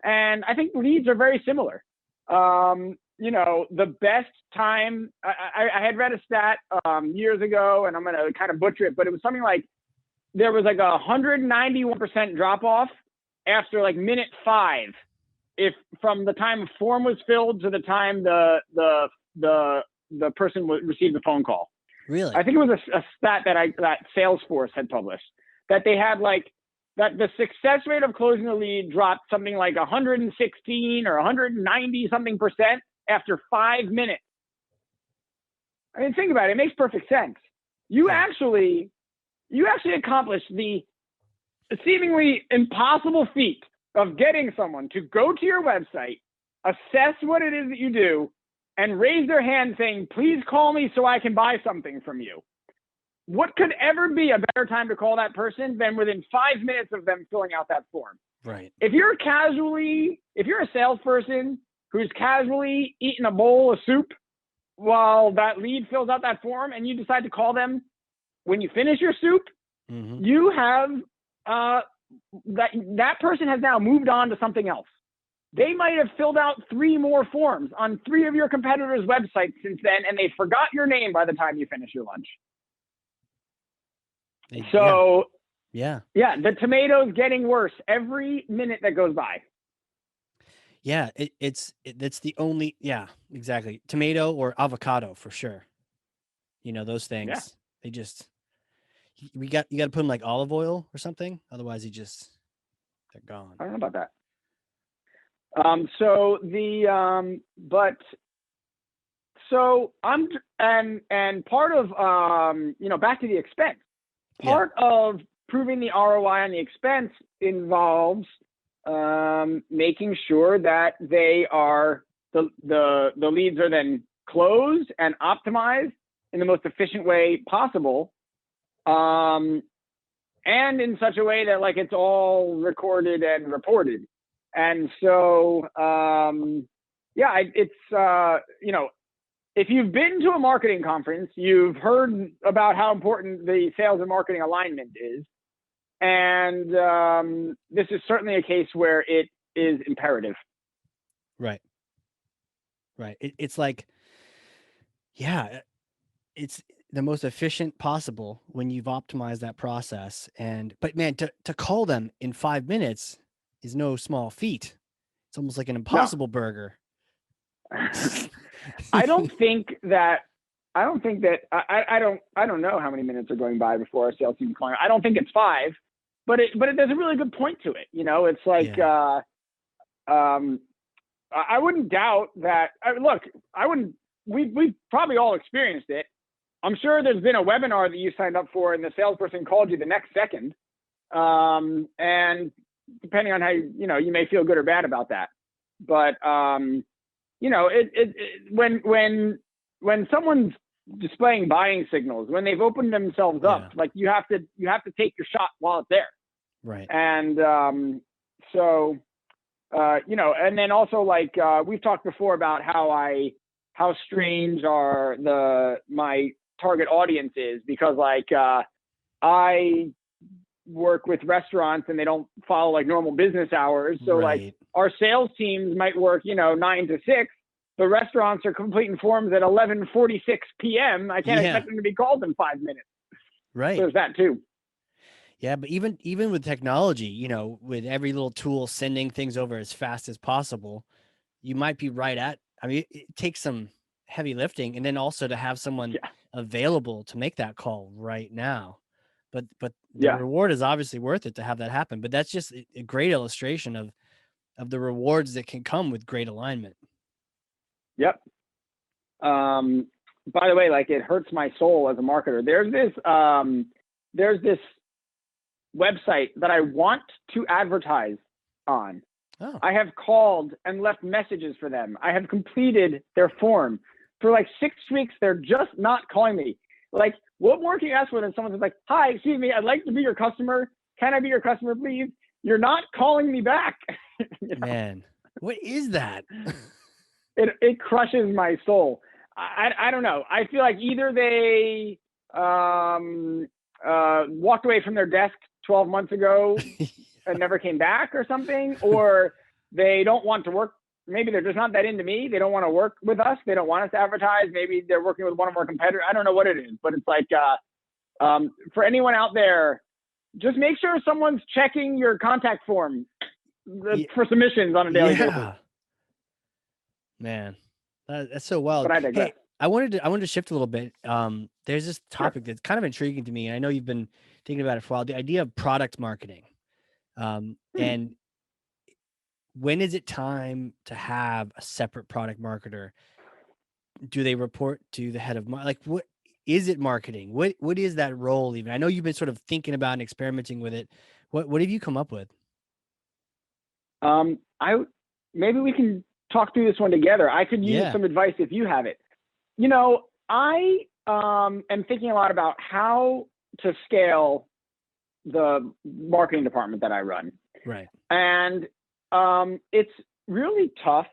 And I think leads are very similar. The best time, I had read a stat years ago, and I'm going to kind of butcher it, but it was something like there was like 191% drop off after like minute 5, if from the time a form was filled to the time the person received the phone call. Really? I think it was a stat that Salesforce had published, that they had like that the success rate of closing the lead dropped something like 116 or 190 something percent after 5 minutes. I mean, think about it. It makes perfect sense. You actually accomplished the seemingly impossible feat of getting someone to go to your website, assess what it is that you do, and raise their hand saying, please call me so I can buy something from you. What could ever be a better time to call that person than within 5 minutes of them filling out that form? Right. If you're a salesperson who's casually eating a bowl of soup while that lead fills out that form, and you decide to call them when you finish your soup, Mm-hmm. you have that person has now moved on to something else. They might have filled out 3 more forms on 3 of your competitors' websites since then, and they forgot your name by the time you finish your lunch. So, the tomato's getting worse every minute that goes by. Yeah, it's the only, exactly. Tomato or avocado for sure. Those things, they just, you got to put them like olive oil or something. Otherwise they're gone. I don't know about that. And part of, back to the expense, part of proving the ROI on the expense involves making sure that they are the leads are then closed and optimized in the most efficient way possible, and in such a way that like it's all recorded and reported. And so if you've been to a marketing conference, you've heard about how important the sales and marketing alignment is. And this is certainly a case where it is imperative. Right. It's like, it's the most efficient possible when you've optimized that process. But man, to call them in 5 minutes is no small feat. It's almost like an impossible burger. I don't know how many minutes are going by before our sales team is calling. I don't think it's 5, but there's a really good point to it. It's like, I wouldn't doubt that. We've probably all experienced it. I'm sure there's been a webinar that you signed up for and the salesperson called you the next second. And depending on how you may feel good or bad about that. But, when someone's displaying buying signals, when they've opened themselves up, like you have to take your shot while it's there. Right. And, and then also like, we've talked before about how strange my target audience is, because like, I work with restaurants and they don't follow like normal business hours. So like our sales teams might work, 9 to 6. The restaurants are completing forms at 11:46 p.m. I can't expect them to be called in 5 minutes. Right. So there's that too. Yeah, but even with technology, with every little tool sending things over as fast as possible, you might be right at. I mean, it takes some heavy lifting, and then also to have someone available to make that call right now. But the reward is obviously worth it to have that happen. But that's just a great illustration of the rewards that can come with great alignment. Yep. By the way, like it hurts my soul as a marketer. There's this website that I want to advertise on. Oh. I have called and left messages for them. I have completed their form. for like 6 weeks, they're just not calling me. Like, what more can you ask for than someone that's like, hi, excuse me, I'd like to be your customer. Can I be your customer, please? You're not calling me back. You know? Man, what is that? It crushes my soul. I don't know. I feel like either they walked away from their desk 12 months ago and never came back or something, or they don't want to work. Maybe they're just not that into me. They don't want to work with us. They don't want us to advertise. Maybe they're working with one of our competitors. I don't know what it is, but it's like, for anyone out there, just make sure someone's checking your contact form for submissions on a daily basis. Man, that's so wild. But I digress. Hey, I wanted to shift a little bit. There's this topic that's kind of intriguing to me, and I know you've been thinking about it for a while. The idea of product marketing, and when is it time to have a separate product marketer? Do they report to the head of like what is it marketing? What is that role even? I know you've been sort of thinking about and experimenting with it. What have you come up with? Maybe we can talk through this one together. I could use some advice if you have it. You know, I am thinking a lot about how to scale the marketing department that I run. Right. And it's really tough.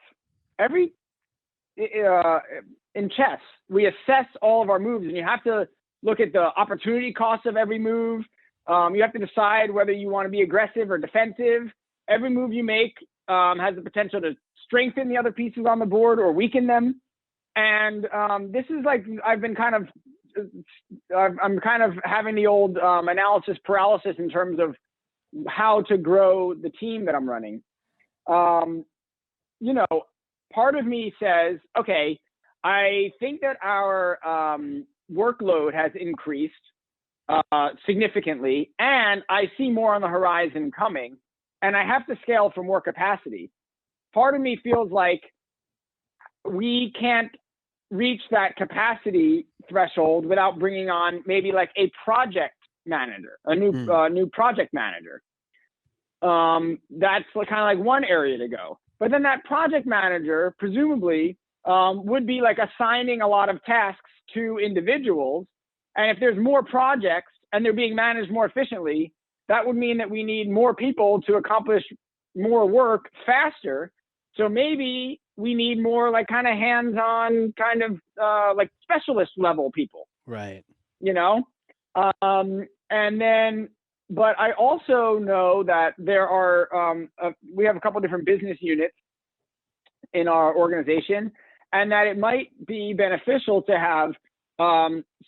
In chess, we assess all of our moves, and you have to look at the opportunity cost of every move. You have to decide whether you want to be aggressive or defensive. Every move you make has the potential to strengthen the other pieces on the board or weaken them. And this is like, I'm kind of having the old analysis paralysis in terms of how to grow the team that I'm running. You know, part of me says, okay, I think that our workload has increased significantly, and I see more on the horizon coming, and I have to scale for more capacity. Part of me feels like we can't reach that capacity threshold without bringing on maybe like a project manager, a new project manager. That's kind of like one area to go. But then that project manager presumably would be like assigning a lot of tasks to individuals. And if there's more projects and they're being managed more efficiently, that would mean that we need more people to accomplish more work faster. So maybe we need more like kind of hands-on kind of like specialist level people. Right. You know? And then, but I also know that there are, we have a couple different business units in our organization, and that it might be beneficial to have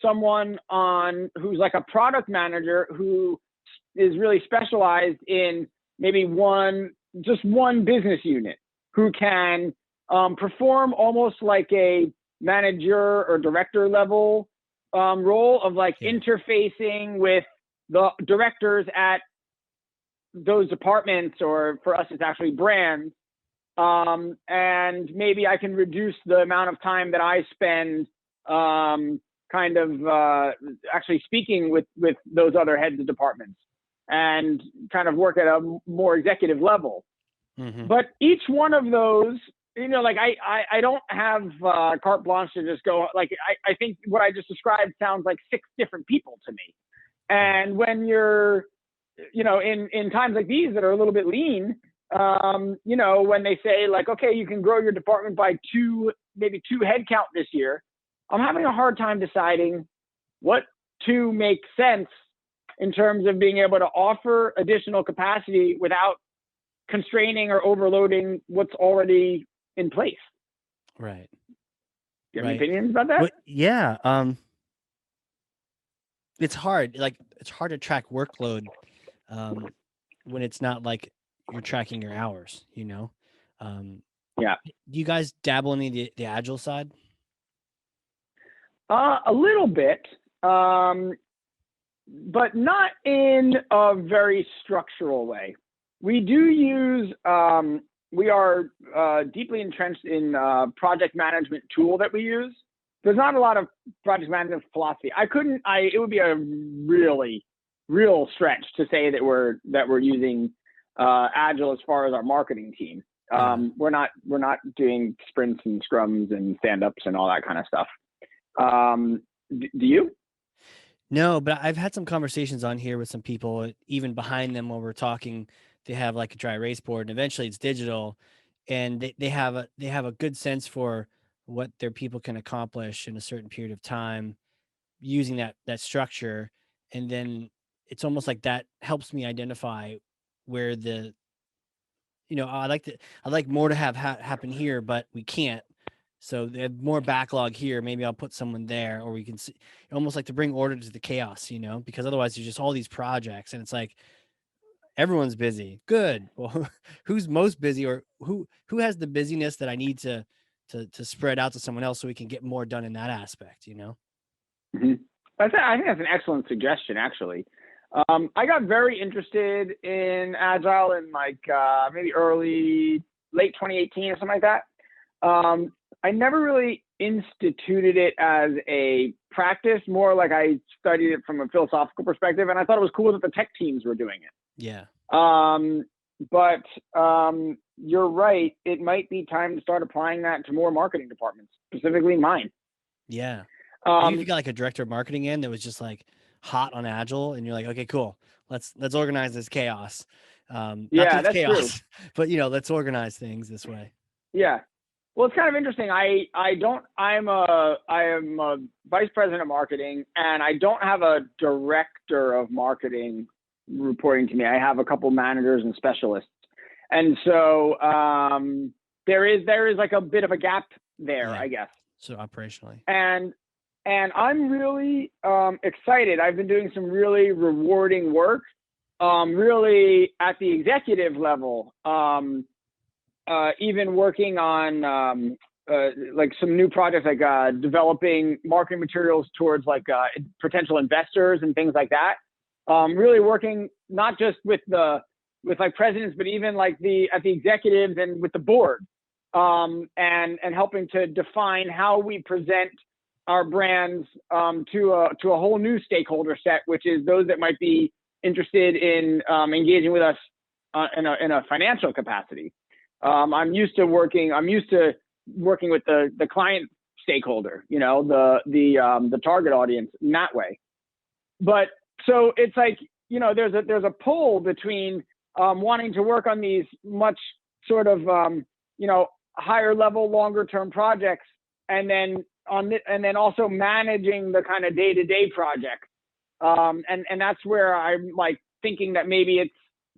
someone on who's like a product manager who is really specialized in maybe just one business unit, who can perform almost like a manager or director level role of like interfacing with the directors at those departments, or for us, it's actually brands. And maybe I can reduce the amount of time that I spend kind of actually speaking with those other heads of departments, and kind of work at a more executive level. Mm-hmm. But each one of those, you know, like I don't have carte blanche to just go, like, I think what I just described sounds like 6 different people to me. And when you're, you know, in times like these that are a little bit lean, you know, when they say like, okay, you can grow your department by maybe 2 headcount this year, I'm having a hard time deciding what to make sense in terms of being able to offer additional capacity without constraining or overloading what's already in place. Right. Do you have any opinions about that? Well, yeah. It's hard. Like, it's hard to track workload when it's not like you're tracking your hours, you know? Yeah. Do you guys dabble in the agile side? A little bit, but not in a very structural way. We do use, we are deeply entrenched in project management tool that we use. There's not a lot of project management philosophy. It would be a real stretch to say that we're using agile as far as our marketing team. Yeah. We're not doing sprints and scrums and stand-ups and all that kind of stuff. Do you? No, but I've had some conversations on here with some people, even behind them while we're talking, they have like a dry erase board and eventually it's digital, and they have a good sense for what their people can accomplish in a certain period of time using that structure. And then it's almost like that helps me identify where the, I'd like more to have happen here, but we can't. So they have more backlog here. Maybe I'll put someone there, or we can see, almost like to bring order to the chaos, because otherwise there's just all these projects and it's like everyone's busy. Good. Well, who's most busy, or who has the busyness that I need to spread out to someone else so we can get more done in that aspect. Mm-hmm. I think that's an excellent suggestion, actually. I got very interested in Agile in like maybe late 2018 or something like that. I never really instituted it as a practice, more like I studied it from a philosophical perspective, and I thought it was cool that the tech teams were doing it. Yeah. But you're right. It might be time to start applying that to more marketing departments, specifically mine. Yeah. Maybe if you Um, got like a director of marketing in that was just like hot on Agile, and you're like, okay, cool. Let's organize this chaos. Not that yeah, it's that's true. chaos, but let's organize things this way. Yeah. Well, it's kind of interesting. I am a vice president of marketing, and I don't have a director of marketing reporting to me. I have a couple managers and specialists, and so there is like a bit of a gap there, Yeah. I guess. So operationally. And I'm really excited. I've been doing some really rewarding work, really at the executive level. Even working on like some new projects, like developing marketing materials towards like potential investors and things like that. Really working not just with like presidents, but even like at the executives and with the board, and helping to define how we present our brands to a whole new stakeholder set, which is those that might be interested in engaging with us in a financial capacity. I'm used to working with the client stakeholder, the target audience in that way. But so it's like, there's a pull between wanting to work on these much sort of higher level, longer term projects, and then also managing the kind of day-to-day projects. And that's where I'm like thinking that maybe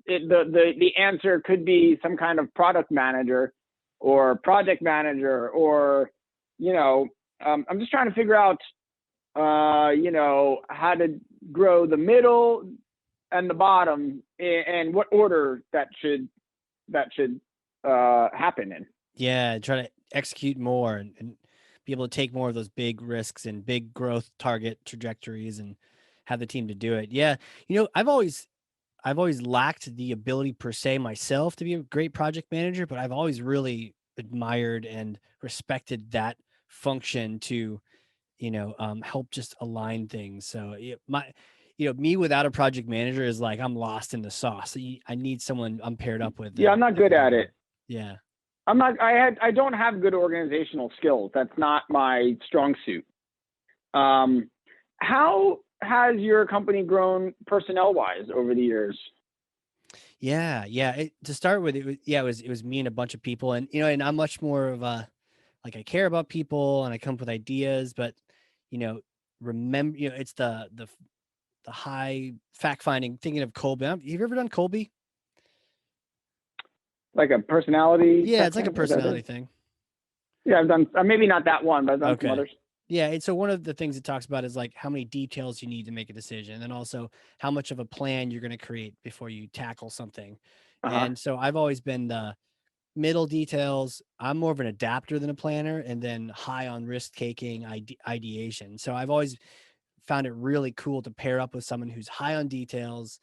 the answer could be some kind of product manager or project manager, or I'm just trying to figure out how to grow the middle and the bottom, and what order that should happen in. Yeah, try to execute more and be able to take more of those big risks and big growth target trajectories and have the team to do it. Yeah. I've always lacked the ability per se myself to be a great project manager, but I've always really admired and respected that function to, help just align things. So me without a project manager is like I'm lost in the sauce. So I need someone I'm paired up with Yeah, I'm not that good can do at both. it. Yeah. I'm not. I don't have good organizational skills. That's not my strong suit. How has your company grown personnel wise over the years? Yeah, yeah. To start with, it was me and a bunch of people, and and I'm much more of a, like, I care about people and I come up with ideas, but you know, remember, it's the high fact finding. Thinking of Colby, have you ever done Colby? Like a personality Yeah, it's like a testing? Is that personality it? thing. Yeah, I've done maybe not that one, but I've done some Okay. others. Yeah, and so one of the things it talks about is like how many details you need to make a decision, and also how much of a plan you're going to create before you tackle something. Uh huh. And so I've always been the middle details. I'm more of an adapter than a planner, and then high on risk taking, ideation. So I've always found it really cool to pair up with someone who's high on details,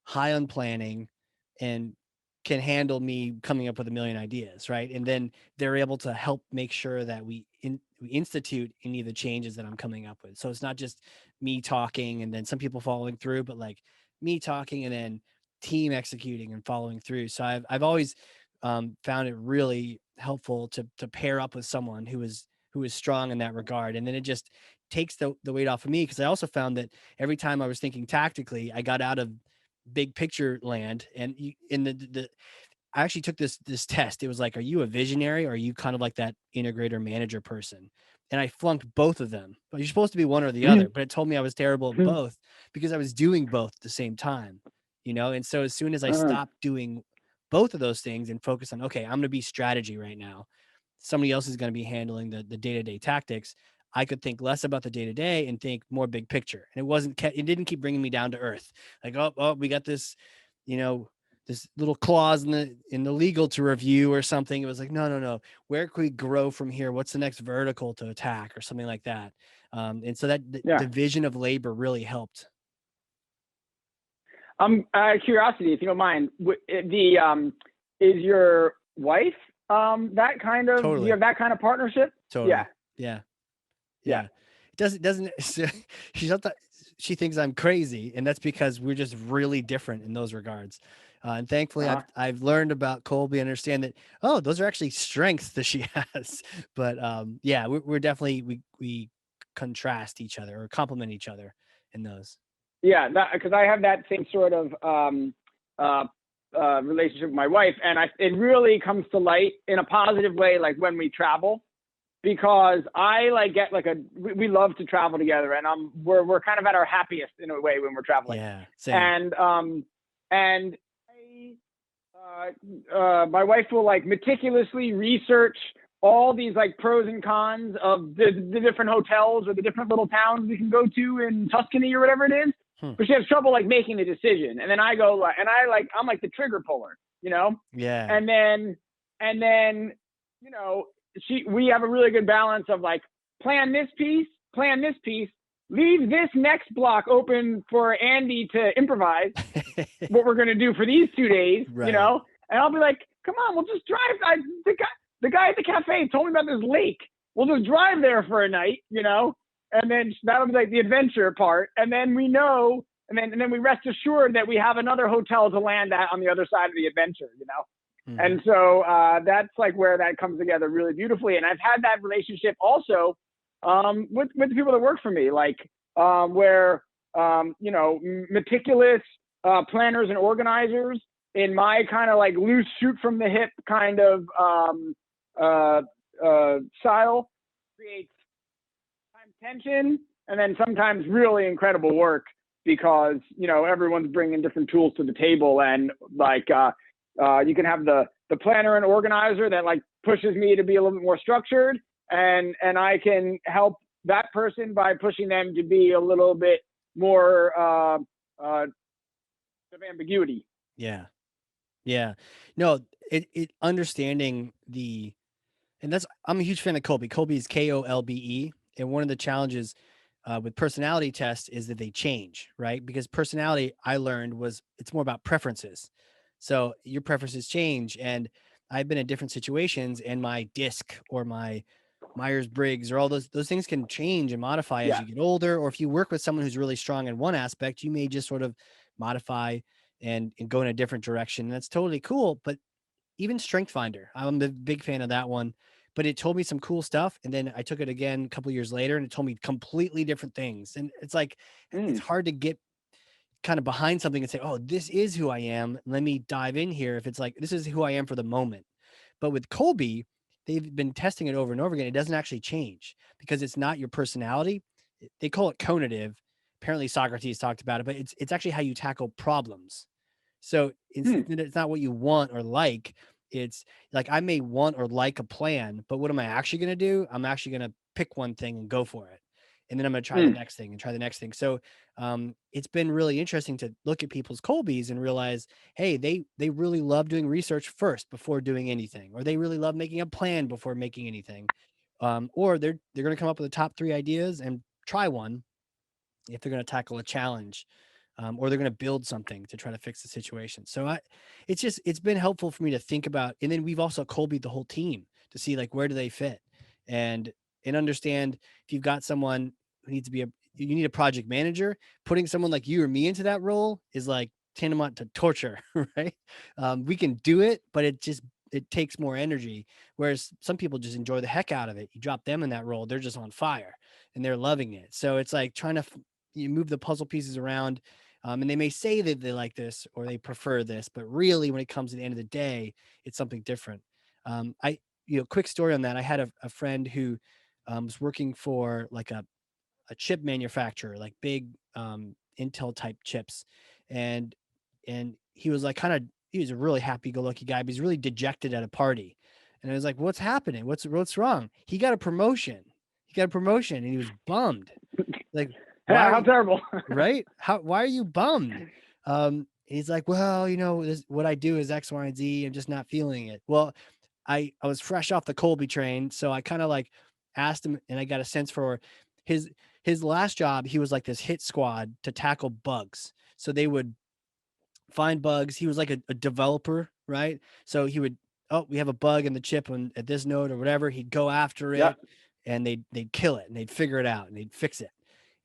high on planning, and can handle me coming up with a million ideas, right? And then they're able to help make sure that we institute any of the changes that I'm coming up with. So it's not just me talking and then some people following through, but like me talking and then team executing and following through. So I've always found it really helpful to pair up with someone who is strong in that regard. And then it just takes the weight off of me, because I also found that every time I was thinking tactically, I got out of big picture land. And in the I actually took this test. It was like, are you a visionary, or are you kind of like that integrator manager person? And I flunked both of them. But you're supposed to be one or the other. But it told me I was terrible at both, because I was doing both at the same time, And so as soon as I stopped doing both of those things and focus on, okay, I'm going to be strategy right now, somebody else is going to be handling the day-to-day tactics. I could think less about the day-to-day and think more big picture. And it didn't keep bringing me down to earth. Like, oh, we got this, you know, this little clause in the legal to review or something. It was like, no. Where can we grow from here? What's the next vertical to attack or something like that? And so that the Yeah. division of labor really helped. Curiosity, if you don't mind, is your wife that kind of? Do you Totally. have that kind of partnership? Totally. Yeah. Yeah. It doesn't she thinks I'm crazy, and that's because we're just really different in those regards. And thankfully I've learned about Colby, understand that, oh, those are actually strengths that she has. But yeah, we're definitely, we contrast each other or complement each other in those. Yeah, because I have that same sort of relationship with my wife, and it really comes to light in a positive way, like when we travel, because I get we love to travel together, and we're kind of at our happiest in a way when we're traveling. Yeah, same. And my wife will meticulously research all these pros and cons of the different hotels or the different little towns we can go to in Tuscany or whatever it is. But she has trouble making the decision, and then I go I'm like the trigger puller, Yeah. And then we have a really good balance of plan this piece, leave this next block open for Andy to improvise what we're gonna do for these 2 days, Right. And I'll be like, come on, we'll just drive. The guy at the cafe told me about this lake. We'll just drive there for a night, and then that'll be the adventure part. And then we know, and then we rest assured that we have another hotel to land at on the other side of the adventure, Mm-hmm. And so that's where that comes together really beautifully. And I've had that relationship also with the people that work for me, where, meticulous planners and organizers in my kind of loose shoot from the hip kind of style creates tension, and then sometimes really incredible work, because everyone's bringing different tools to the table, and you can have the planner and organizer that pushes me to be a little bit more structured, and I can help that person by pushing them to be a little bit more of ambiguity. Yeah. No, it understanding and I'm a huge fan of Colby. Colby is Kolbe. And one of the challenges with personality tests is that they change, right? Because personality, I learned, it's more about preferences. So your preferences change. And I've been in different situations, and my DISC or my Myers-Briggs or all those things can change and modify as you get older. Or if you work with someone who's really strong in one aspect, you may just sort of modify and go in a different direction. And that's totally cool. But even Strength Finder, I'm a big fan of that one. But it told me some cool stuff, and then I took it again a couple years later, and it told me completely different things. And it's it's hard to get kind of behind something and say, oh, this is who I am. Let me dive in here. If it's this is who I am for the moment. But with Colby, they've been testing it over and over again. It doesn't actually change, because it's not your personality. They call it conative. Apparently Socrates talked about it, but it's actually how you tackle problems. So it's not what you want or like. It's I may want or like a plan, but what am I actually going to do? I'm actually going to pick one thing and go for it. And then I'm going to try the next thing and try the next thing. So it's been really interesting to look at people's Colbys and realize, hey, they really love doing research first before doing anything, or they really love making a plan before making anything. Or they're going to come up with the top 3 ideas and try one if they're going to tackle a challenge, or they're going to build something to try to fix the situation. So it's been helpful for me to think about. And then we've also Colby'd the whole team to see where do they fit, and understand if you've got someone who needs to be you need a project manager, putting someone like you or me into that role is tantamount to torture, right? We can do it, but it it takes more energy. Whereas some people just enjoy the heck out of it. You drop them in that role, they're just on fire and they're loving it. So it's like trying to you move the puzzle pieces around. And they may say that they like this or they prefer this, but really when it comes to the end of the day, it's something different. Quick story on that. I had a friend who was working for like a chip manufacturer, like big Intel type chips. And he was like he was a really happy go lucky guy, but he's really dejected at a party. And I was like, what's happening? What's wrong? He got a promotion. And he was bummed. Like, why Yeah, are how you terrible. right? Why are you bummed? He's like, well, what I do is X, Y, and Z. I'm just not feeling it. Well, I was fresh off the Colby train, so I kind of like asked him, and I got a sense for his last job. He was like this hit squad to tackle bugs. So they would find bugs. He was like a developer, right? So he would, oh, we have a bug in the chip at this node or whatever. He'd go after Yeah. it, and they'd kill it, and they'd figure it out, and they'd fix it.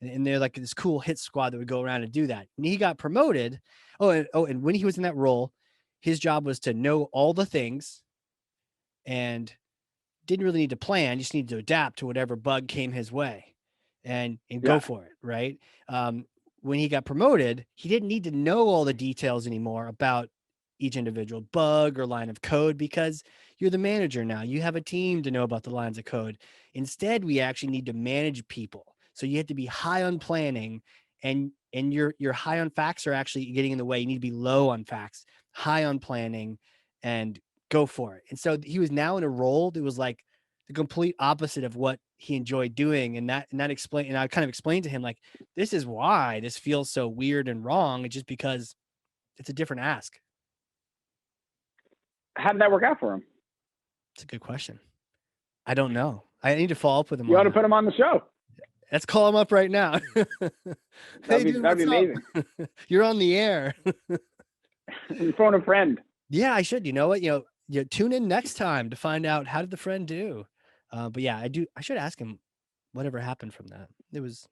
And they're like this cool hit squad that would go around and do that. When he got promoted, and when he was in that role, his job was to know all the things and didn't really need to plan, just needed to adapt to whatever bug came his way and go Yeah. for it, right? When he got promoted, he didn't need to know all the details anymore about each individual bug or line of code because you're the manager now. You have a team to know about the lines of code. Instead, we actually need to manage people. So you have to be high on planning, and your high on facts are actually getting in the way. You need to be low on facts, high on planning, and go for it. And so he was now in a role that was like the complete opposite of what he enjoyed doing. And I kind of explained to him, like, this is why this feels so weird and wrong. It's just because it's a different ask. How did that work out for him? It's a good question. I don't know. I need to follow up with him You on ought to that. put him on the show. Let's call him up right now. Hey, dude, That'd be what's up? amazing. You're on the air. Phone a friend. Yeah, I should. You know what? You tune in next time to find out how did the friend do. But yeah, I should ask him whatever happened from that. It was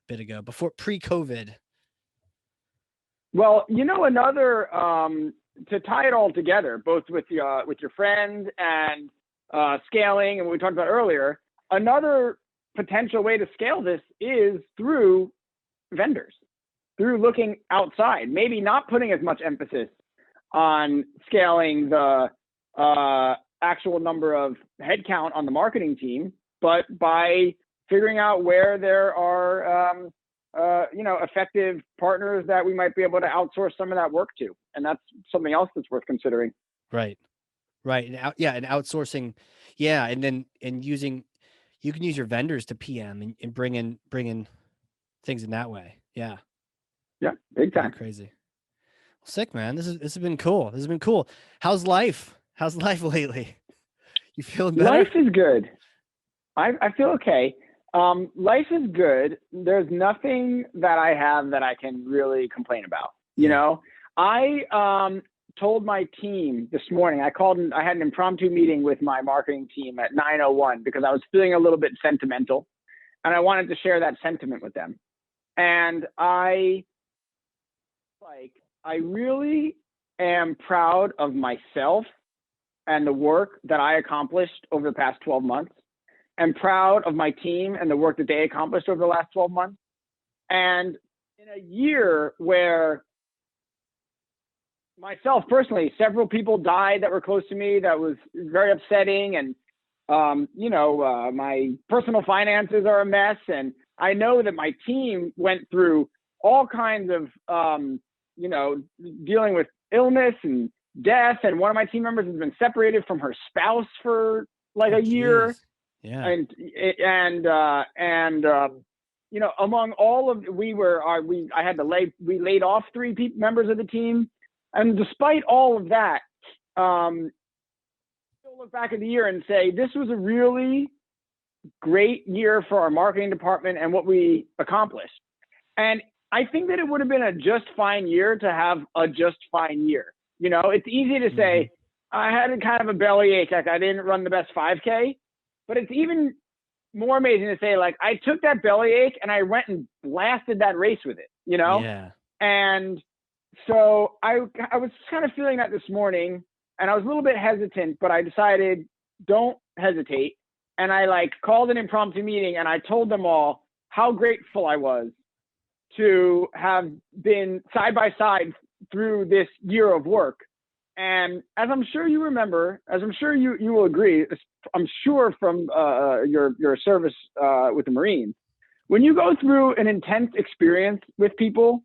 a bit ago, before pre-COVID. Well, another to tie it all together, both with your friend and scaling, and what we talked about earlier. Another potential way to scale this is through vendors, through looking outside. Maybe not putting as much emphasis on scaling the actual number of headcount on the marketing team, but by figuring out where there are effective partners that we might be able to outsource some of that work to. And that's something else that's worth considering. Right. And and outsourcing. Yeah. And you can use your vendors to PM and bring in things in that way. Yeah. Yeah. Big time. Crazy. Sick, man. This has been cool. How's life? How's life lately? You feeling better? Life is good. I feel okay. Life is good. There's nothing that I have that I can really complain about. I told my team this morning, I had an impromptu meeting with my marketing team at 9:01 because I was feeling a little bit sentimental and I wanted to share that sentiment with them. And I really am proud of myself and the work that I accomplished over the past 12 months. I'm proud of my team and the work that they accomplished over the last 12 months. And in a year where myself personally, several people died that were close to me, that was very upsetting. And, my personal finances are a mess. And I know that my team went through all kinds of, dealing with illness and death. And one of my team members has been separated from her spouse for like a year. Yeah. Among all of, we laid off 3 members of the team. And despite all of that, still look back at the year and say, this was a really great year for our marketing department and what we accomplished. And I think that it would have been a just fine year to have a just fine year. It's easy to say, I had a kind of a bellyache, like I didn't run the best 5K, but it's even more amazing to say, like, I took that bellyache and I went and blasted that race with it, Yeah. And so I was kind of feeling that this morning, and I was a little bit hesitant, but I decided don't hesitate. And I like called an impromptu meeting and I told them all how grateful I was to have been side by side through this year of work. And as I'm sure you remember, as I'm sure you will agree, I'm sure from your service with the Marines, when you go through an intense experience with people,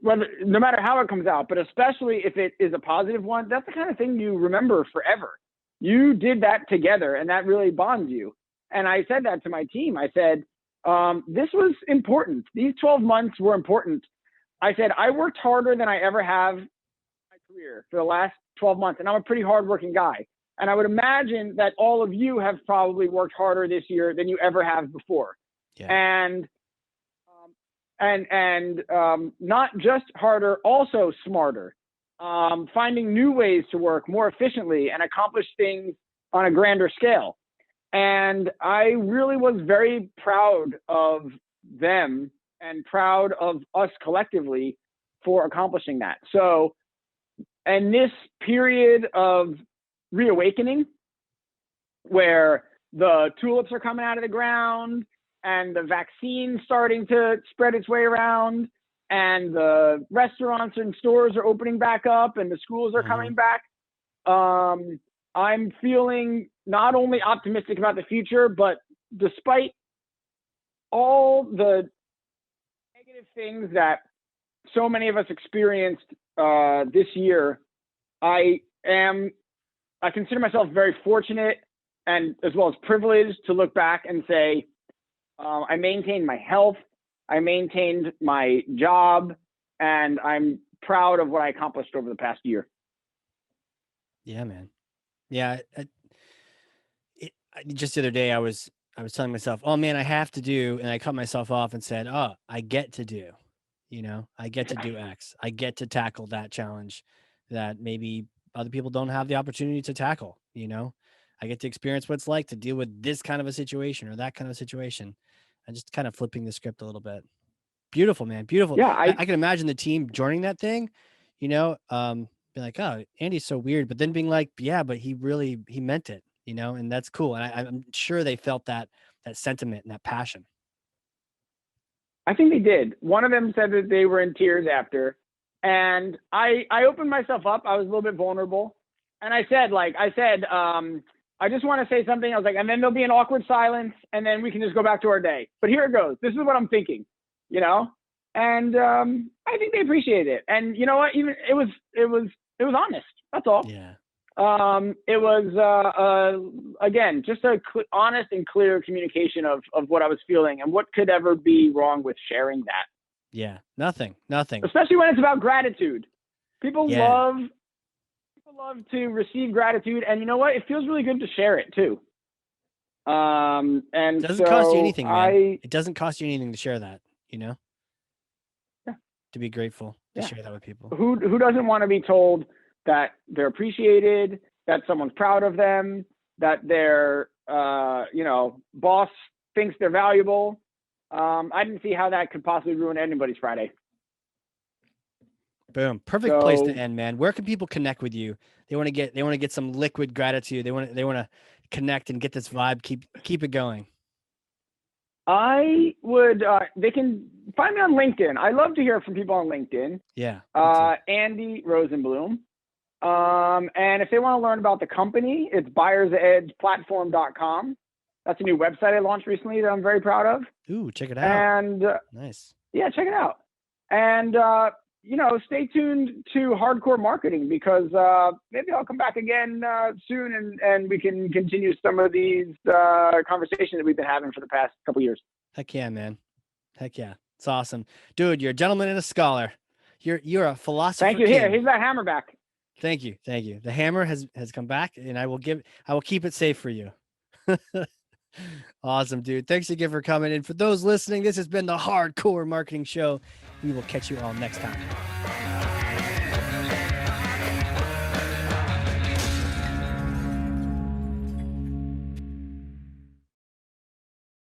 whether, no matter how it comes out, but especially if it is a positive one, that's the kind of thing you remember forever. You did that together, and that really bonds you. And I said that to my team. I said, this was important. These 12 months were important. I said, I worked harder than I ever have in my career for the last 12 months, and I'm a pretty hardworking guy. And I would imagine that all of you have probably worked harder this year than you ever have before. Yeah. And not just harder, also smarter, finding new ways to work more efficiently and accomplish things on a grander scale. And I really was very proud of them and proud of us collectively for accomplishing that. So, and this period of reawakening where the tulips are coming out of the ground and the vaccine starting to spread its way around and the restaurants and stores are opening back up and the schools are coming back, I'm feeling not only optimistic about the future, but despite all the negative things that so many of us experienced this year, I consider myself very fortunate and as well as privileged to look back and say, I maintained my health, I maintained my job, and I'm proud of what I accomplished over the past year. Yeah, man. Yeah. Just the other day, I was telling myself, oh man, I have to do, and I cut myself off and said, oh, I get to do, I get to do X. I get to tackle that challenge that maybe other people don't have the opportunity to tackle. I get to experience what it's like to deal with this kind of a situation or that kind of a situation, and just kind of flipping the script a little bit. Beautiful, man. Beautiful. Yeah, I can imagine the team joining that thing, be like, oh, Andy's so weird, but then being like, yeah, but he meant it, and that's cool. And I'm sure they felt that sentiment and that passion. I think they did. One of them said that they were in tears after, and I opened myself up. I was a little bit vulnerable, and I said, I just want to say something. I was like, and then there'll be an awkward silence, and then we can just go back to our day. But here it goes. This is what I'm thinking, and I think they appreciated it. And you know what? Even it was honest. That's all. Yeah. It was again just a honest and clear communication of what I was feeling and what could ever be wrong with sharing that. Yeah. Nothing. Especially when it's about gratitude. People love to receive gratitude, and you know what? It feels really good to share it too. And it doesn't cost you anything, man. It doesn't cost you anything to share that, Yeah. To be grateful to share that with people. Who doesn't want to be told that they're appreciated, that someone's proud of them, that their boss thinks they're valuable? I didn't see how that could possibly ruin anybody's Friday. Boom. Perfect place to end, man. Where can people connect with you? They want to get some liquid gratitude. They want to connect and get this vibe. Keep it going. I would, they can find me on LinkedIn. I love to hear from people on LinkedIn. Yeah. Andy Rosenbloom. And if they want to learn about the company, it's buyersedgeplatform.com. That's a new website I launched recently that I'm very proud of. Ooh, check it out. And nice. Yeah, check it out. And, stay tuned to Hardcore Marketing because maybe I'll come back again soon and we can continue some of these conversations that we've been having for the past couple years. Heck yeah, man. Heck yeah. It's awesome. Dude, you're a gentleman and a scholar. You're a philosopher. Thank you. King. Here, here's that hammer back. Thank you. The hammer has come back, and I will keep it safe for you. Awesome, dude. Thanks again for coming. And for those listening, this has been the Hardcore Marketing Show. We will catch you all next time.